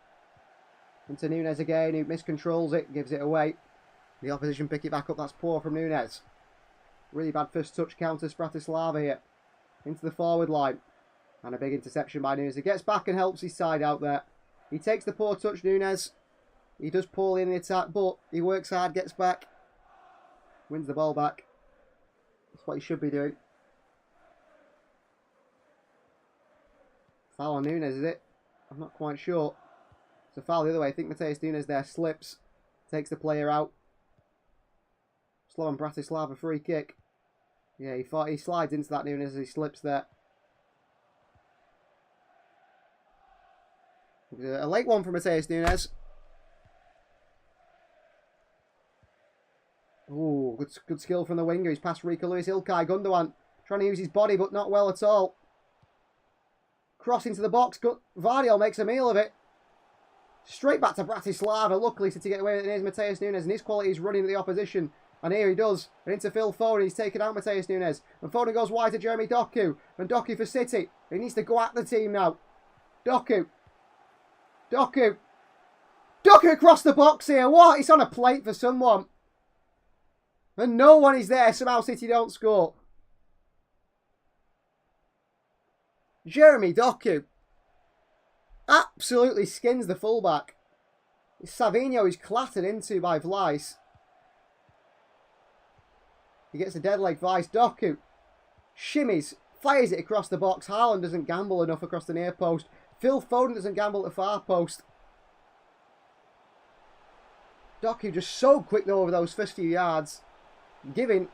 Into Nunes again, who miscontrols it, gives it away. The opposition pick it back up. That's poor from Nunes. Really bad first touch counters Bratislava here. Into the forward line. And a big interception by Nunes. He gets back and helps his side out there. He takes the poor touch, Nunes. He does poorly in the attack, but he works hard, gets back. Wins the ball back. That's what he should be doing. Foul on Nunes, is it? I'm not quite sure. It's a foul the other way. I think Mateus Nunes there slips. Takes the player out. Slovan Bratislava free kick. Yeah, he slides into that Nunes as he slips there. A late one from Mateus Nunes. Ooh, good skill from the winger. He's past Rico Lewis. Ilkay Gundogan trying to use his body, but not well at all. Cross into the box. Vardio makes a meal of it. Straight back to Bratislava. Luckily, to get away with it, here's Mateus Nunes, and his quality is running at the opposition. And here he does. And into Phil Foden. He's taken out Mateus Nunes. And Foden goes wide to Jeremy Doku. And Doku for City. He needs to go at the team now. Doku. Doku. Doku across the box here. What? It's on a plate for someone. And no one is there. Somehow City don't score. Jeremy Doku absolutely skins the fullback. Savinho is clattered into by Vlice. He gets a dead leg. Vlice. Doku shimmies, fires it across the box. Haaland doesn't gamble enough across the near post. Phil Foden doesn't gamble at the far post. Doku just so quick though over those first few yards, giving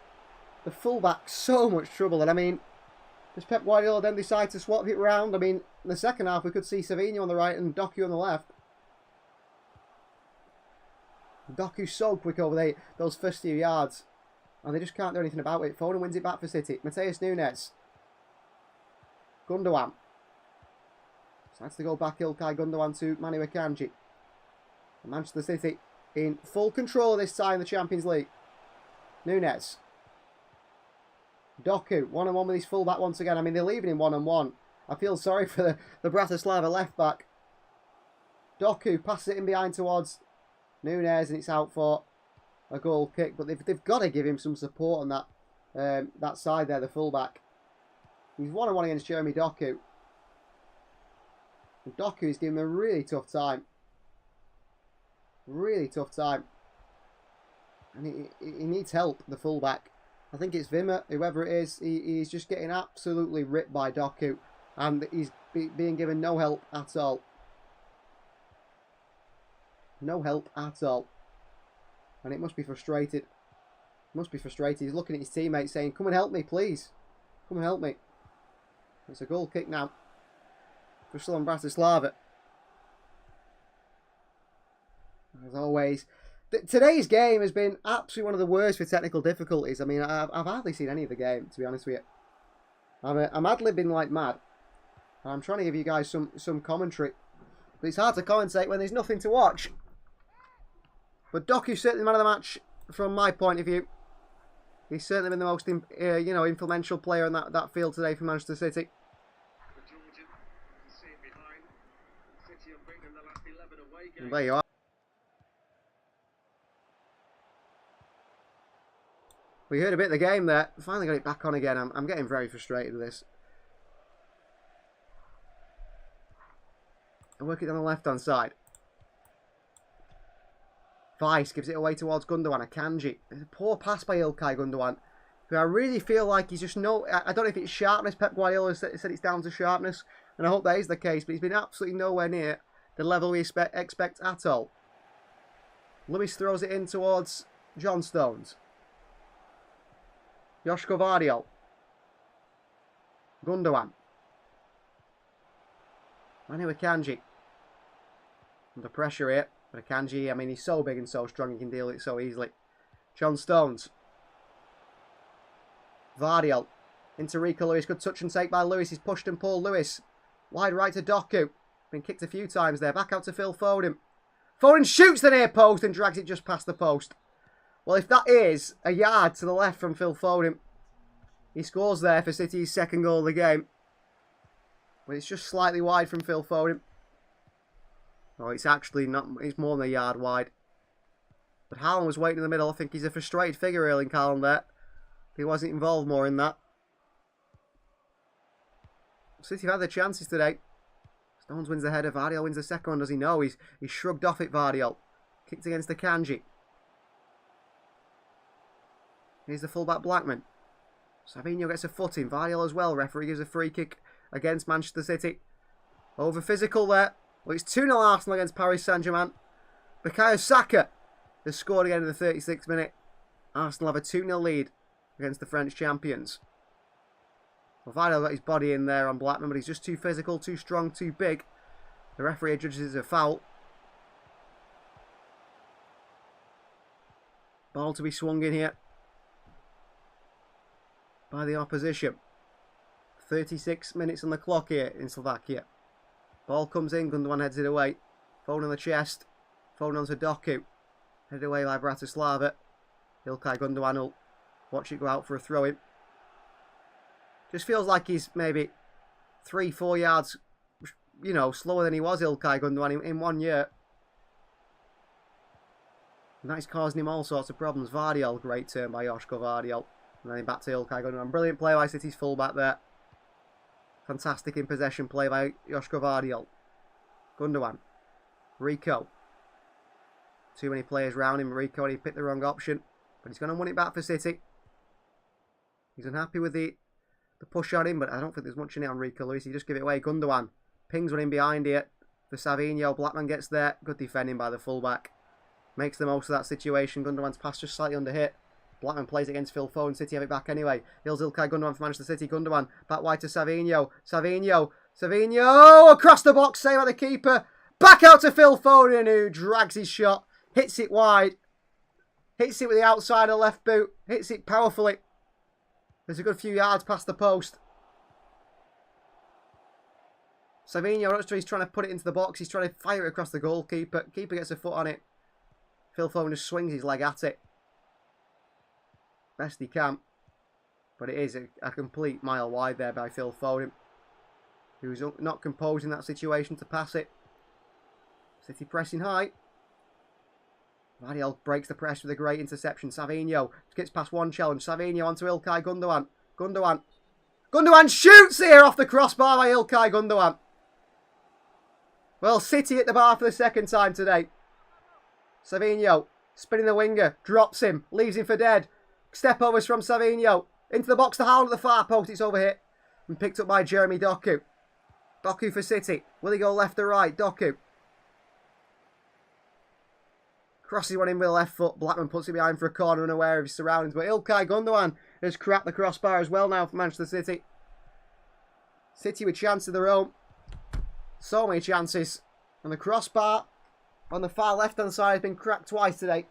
the fullback so much trouble. And I mean, does Pep Guardiola then decide to swap it round? I mean, in the second half we could see Savinho on the right and Doku on the left. Doku's so quick over those first few yards, and they just can't do anything about it. Foden wins it back for City. Mateus Nunes. Gundogan. Decides to go back Ilkay Gundogan to Manu Akanji. Manchester City in full control this time in the Champions League. Nunes. Doku, one-on-one with his full-back once again. I mean, they're leaving him one-on-one. I feel sorry for the Bratislava left-back. Doku passes it in behind towards Nunes, and it's out for a goal kick. But they've got to give him some support on that side there, the full-back. He's one-on-one against Jeremy Doku. And Doku is giving him a really tough time. Really tough time. And he needs help, the full-back. I think it's Wimmer, whoever it is. He's just getting absolutely ripped by Doku. And he's being given no help at all. No help at all. And it must be frustrated. Must be frustrated. He's looking at his teammates saying, come and help me, please. Come and help me. It's a goal kick now for Slovan Bratislava. As always, today's game has been absolutely one of the worst for technical difficulties. I mean, I've hardly seen any of the game, to be honest with you. I'm ad-libbing like mad. And I'm trying to give you guys some commentary. But it's hard to commentate when there's nothing to watch. But Doku's certainly the man of the match from my point of view. He's certainly been the most influential player in that field today for Manchester City. And there you are. We heard a bit of the game there. Finally got it back on again. I'm getting very frustrated with this. I work it down the left-hand side. Weiss gives it away towards Gundogan. Akanji. It's a poor pass by Ilkay Gundogan, who I really feel like he's just I don't know if it's sharpness. Pep Guardiola said it's down to sharpness, and I hope that is the case, but he's been absolutely nowhere near the level we expect at all. Lewis throws it in towards John Stones. Joško Vardiol. Gundogan. Manu Akanji. Under pressure here. But Akanji, I mean, he's so big and so strong, he can deal with it so easily. John Stones. Vardiol. Into Rico Lewis. Good touch and take by Lewis. He's pushed and pulled. Lewis. Wide right to Doku. Been kicked a few times there. Back out to Phil Foden. Foden shoots the near post and drags it just past the post. Well, if that is a yard to the left from Phil Foden, he scores there for City's second goal of the game. But it's just slightly wide from Phil Foden. Oh, it's actually not. It's more than a yard wide. But Haaland was waiting in the middle. I think he's a frustrated figure, Erling Haaland there. He wasn't involved more in that. City have had their chances today. Stones wins the header. Vardiol wins the second one. Does he know? He's shrugged off it, Vardiol. Kicked against Akanji. Here's the fullback Blackman. Savinho gets a foot in. Vardiol as well. Referee gives a free kick against Manchester City. Over physical there. Well, it's 2-0 Arsenal against Paris Saint-Germain. Bukayo Saka has scored again in the 36th minute. Arsenal have a 2-0 lead against the French champions. Well, Vardiol got his body in there on Blackman, but he's just too physical, too strong, too big. The referee judges it as a foul. Ball to be swung in here by the opposition. 36 minutes on the clock here in Slovakia. Ball comes in, Gundogan heads it away. Foden on the chest. Foden onto Doku. Headed away by Bratislava. Ilkay Gundogan will watch it go out for a throw-in. Just feels like he's maybe 3-4 yards, slower than he was, Ilkay Gundogan, in 1 year. And that is causing him all sorts of problems. Vardiol, great turn by Joško Vardiol. And then back to Ilkay Gundogan. Brilliant play by City's fullback there. Fantastic in possession play by Joško Vardiol. Gundogan. Rico. Too many players round him. Rico, he picked the wrong option. But he's going to win it back for City. He's unhappy with the push on him, but I don't think there's much in it on Rico Lewis. He just give it away. Gundogan. Pings one in behind here for Savinho. Blackman gets there. Good defending by the fullback. Makes the most of that situation. Gundogan's pass just slightly under hit. Blackman plays it against Phil Foden. City have it back anyway. Here's Ilkay Gundogan for Manchester City. Gundogan back wide to Savinho. Savinho across the box. Save by the keeper. Back out to Phil Foden, who drags his shot. Hits it wide. Hits it with the outside of the left boot. Hits it powerfully. There's a good few yards past the post. Savinho, not sure he's trying to put it into the box. He's trying to fire it across the goalkeeper. Keeper gets a foot on it. Phil Foden just swings his leg at it. Best he can. But it is a complete mile wide there by Phil Foden, who's not composed in that situation to pass it. City pressing high. Radiel breaks the press with a great interception. Savinho gets past one challenge. Savinho onto Ilkay Gundogan. Gundogan shoots here off the crossbar by Ilkay Gundogan. Well, City at the bar for the second time today. Savinho spinning the winger. Drops him. Leaves him for dead. Step overs from Savinho. Into the box to Haaland at the far post. It's over hit. And picked up by Jeremy Doku. Doku for City. Will he go left or right? Doku. Crosses one in with the left foot. Blackman puts it behind for a corner, unaware of his surroundings. But Ilkay Gundogan has cracked the crossbar as well now for Manchester City. City with chances of their own. So many chances. And the crossbar on the far left-hand side has been cracked twice today.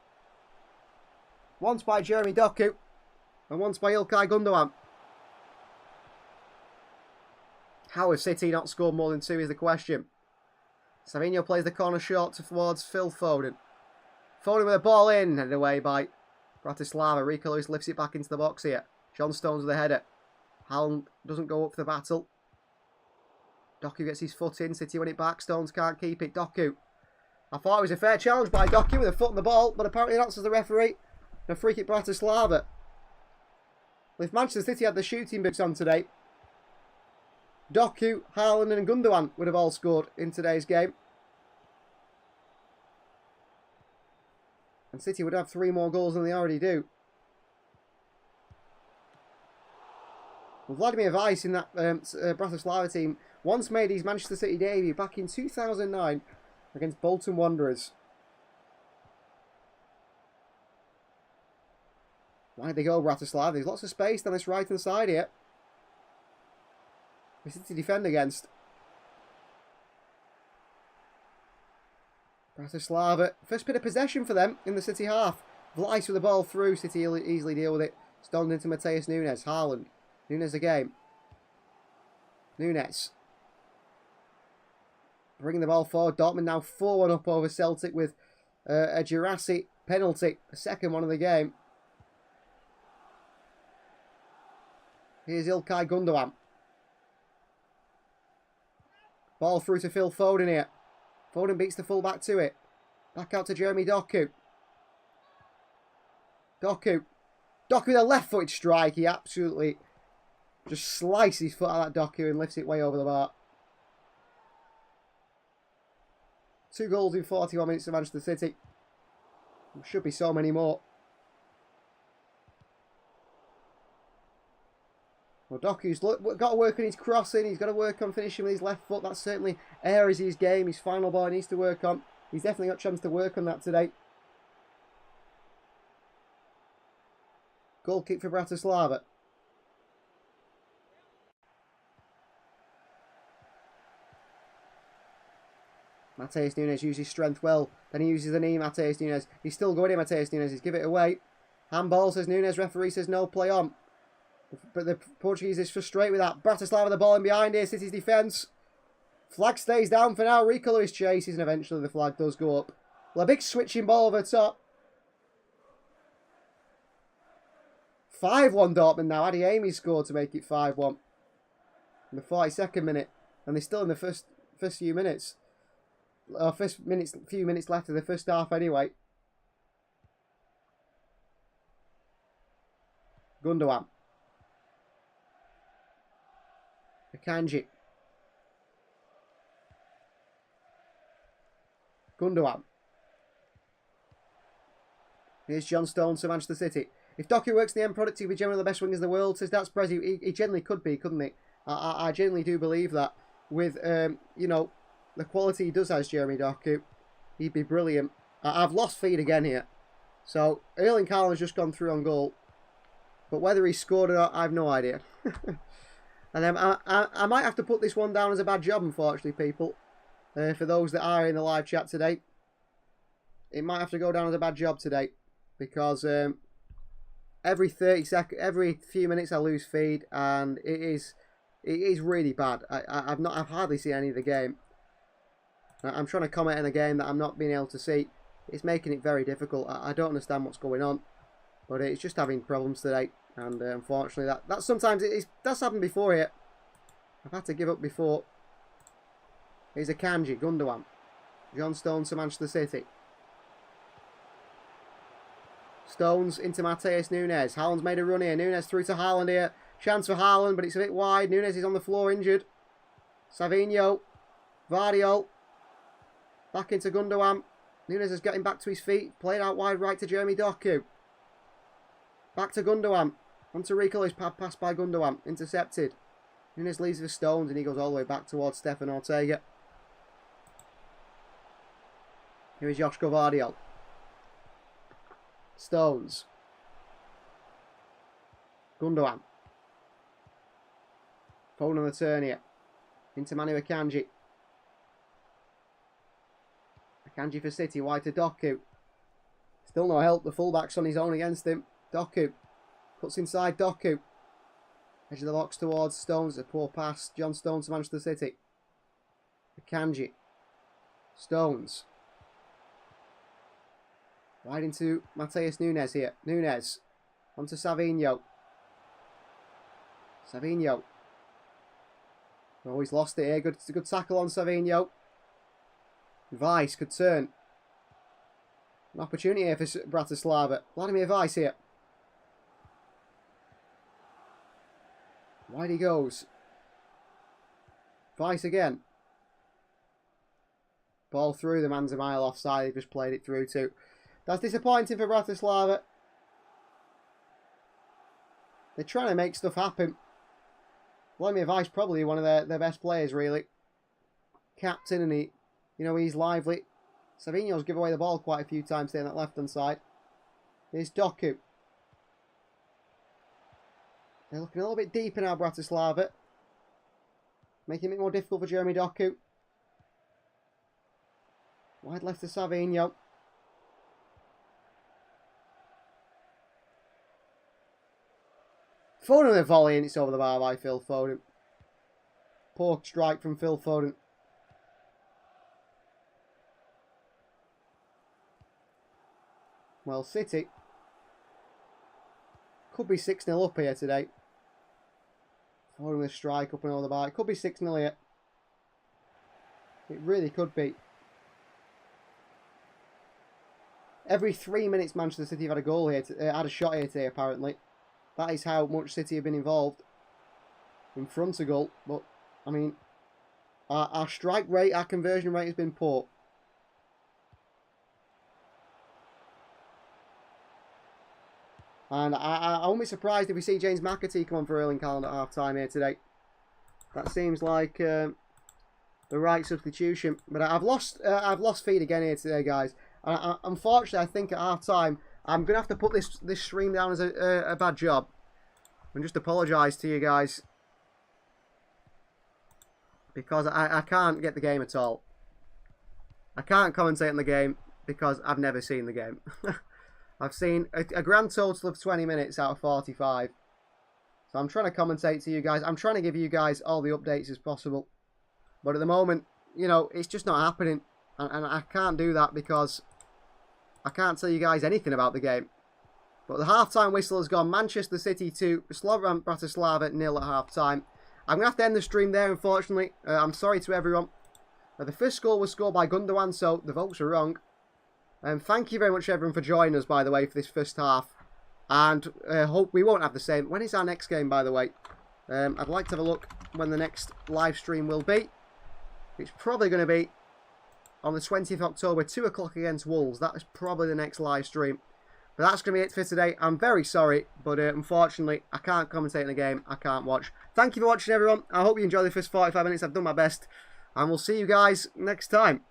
Once by Jeremy Doku. And once by Ilkay Gundogan. How has City not scored more than two is the question. Savinho plays the corner short towards Phil Foden. Foden with the ball in, headed away by Bratislava. Rico Lewis lifts it back into the box here. John Stones with the header. Haaland doesn't go up for the battle. Doku gets his foot in. City win it back. Stones can't keep it. Doku. I thought it was a fair challenge by Doku with a foot on the ball, but apparently not, says the referee. And a free kick Bratislava. Well, if Manchester City had the shooting boots on today, Doku, Haaland and Gundogan would have all scored in today's game. And City would have 3 more goals than they already do. Well, Vladimir Weiss in that Bratislava team once made his Manchester City debut back in 2009 against Bolton Wanderers. Why did they go Bratislava? There's lots of space down this right-hand side here. We City to defend against. Bratislava. First bit of possession for them in the City half. Weiss with the ball through. City easily deal with it. Stoned into Mateus Nunes. Haaland. Nunes again. Nunes. Bringing the ball forward. Dortmund now 4-1 up over Celtic with a Jurassic penalty. The second one of the game. Here's Ilkay Gundogan. Ball through to Phil Foden here. Foden beats the fullback to it. Back out to Jeremy Doku. Doku with a left-footed strike. He absolutely just slices his foot out of that Doku and lifts it way over the bar. 2 goals in 41 minutes for Manchester City. There should be so many more. Well, Doku's got to work on his crossing. He's got to work on finishing with his left foot. That certainly areas his game. His final ball needs to work on. He's definitely got a chance to work on that today. Goal kick for Bratislava. Mateus Nunes uses his strength well. Then he uses the knee, Mateus Nunes. He's still going in, Mateus Nunes. He's give it away. Handball, says Nunes. Referee says no, play on. But the Portuguese is frustrated with that. Bratislava the ball in behind here. City's defence. Flag stays down for now. Rico Lewis chases and eventually the flag does go up. Well, a big switching ball over the top. 5-1 Dortmund now. Adeyemi scored to make it 5-1 in the 42nd minute. And they're still in the first few minutes. Few minutes left of the first half anyway. Gundogan. Akanji. Gundogan. Here's John Stones to Manchester City. If Doku works in the end product, he'll be generally the best wingers in the world. Says that's Brezzy. He generally could be, couldn't he? I genuinely do believe that. With, you know, the quality he does has Jeremy Doku. He'd be brilliant. I've lost feed again here. So, Erling Haaland has just gone through on goal. But whether he scored or not, I have no idea. And then I might have to put this one down as a bad job, unfortunately, people. For those that are in the live chat today. It might have to go down as a bad job today. Because every 30 seconds, every few minutes I lose feed. And it It is really bad. I've hardly seen any of the game. I'm trying to comment on a game that I'm not being able to see. It's making it very difficult. I don't understand what's going on, but it's just having problems today. And unfortunately, that sometimes that's happened before here. I've had to give up before. Here's a Kanji, Gundogan. John Stones to Manchester City. Stones into Matheus Nunes. Haaland's made a run here. Nunes through to Haaland here. Chance for Haaland, but it's a bit wide. Nunes is on the floor injured. Savinho. Vardiol. Back into Gundogan. Nunes is getting back to his feet. Played out wide right to Jeremy Doku. Back to Gundogan. Onto Rico, who's passed by Gundogan. Intercepted. Nunes leaves for Stones and he goes all the way back towards Stefan Ortega. Here is Joshko Vardiol. Stones. Gundogan. Phone on the turn here. Into Manu Akanji. Akanji for City. Wide to Doku. Still no help. The fullback's on his own against him. Doku. Puts inside Doku. Edge of the box towards Stones. A poor pass. John Stones to Manchester City. Akanji. Stones. Wide into Matheus Nunes here. Nunes. Onto Savinho. Savinho. Oh, he's lost it here. It's a good tackle on Savinho. Weiss could turn. An opportunity here for Bratislava. Vladimir Weiss here. Wide he goes. Weiss again. Ball through, the man's a mile offside. He just played it through too. That's disappointing for Bratislava. They're trying to make stuff happen. Vladimir Weiss probably one of their best players, really. Captain, and he's lively. Savinho's given away the ball quite a few times there on that left-hand side. Here's Doku. They're looking a little bit deeper now, Bratislava. Making it more difficult for Jeremy Doku. Wide left to Savinho. Foden with a volley and it's over the bar by Phil Foden. Poor strike from Phil Foden. Well, City could be 6-0 up here today. Foden with a strike up and over the bar. It could be 6-0 here. It really could be. Every 3 minutes Manchester City have had a goal here, had a shot here today apparently. That is how much City have been involved in front of goal. But, I mean, our strike rate, our conversion rate has been poor. And I won't be surprised if we see James McAtee come on for Erling Haaland at half-time here today. That seems like the right substitution. But I've lost feed again here today, guys. Unfortunately, I think at half-time, I'm going to have to put this stream down as a bad job. And just apologise to you guys. Because I can't get the game at all. I can't commentate on the game because I've never seen the game. I've seen a grand total of 20 minutes out of 45. So I'm trying to commentate to you guys. I'm trying to give you guys all the updates as possible. But at the moment, it's just not happening. And I can't do that because I can't tell you guys anything about the game. But the half-time whistle has gone. Manchester City 2, Slovan Bratislava 0 at half-time. I'm going to have to end the stream there, unfortunately. I'm sorry to everyone. The first goal was scored by Gundogan, so the votes are wrong. Thank you very much, everyone, for joining us, by the way, for this first half. And hope we won't have the same. When is our next game, by the way? I'd like to have a look when the next live stream will be. It's probably going to be on the 20th of October, 2 o'clock against Wolves. That is probably the next live stream. But that's going to be it for today. I'm very sorry, but unfortunately, I can't commentate in the game. I can't watch. Thank you for watching, everyone. I hope you enjoyed the first 45 minutes. I've done my best. And we'll see you guys next time.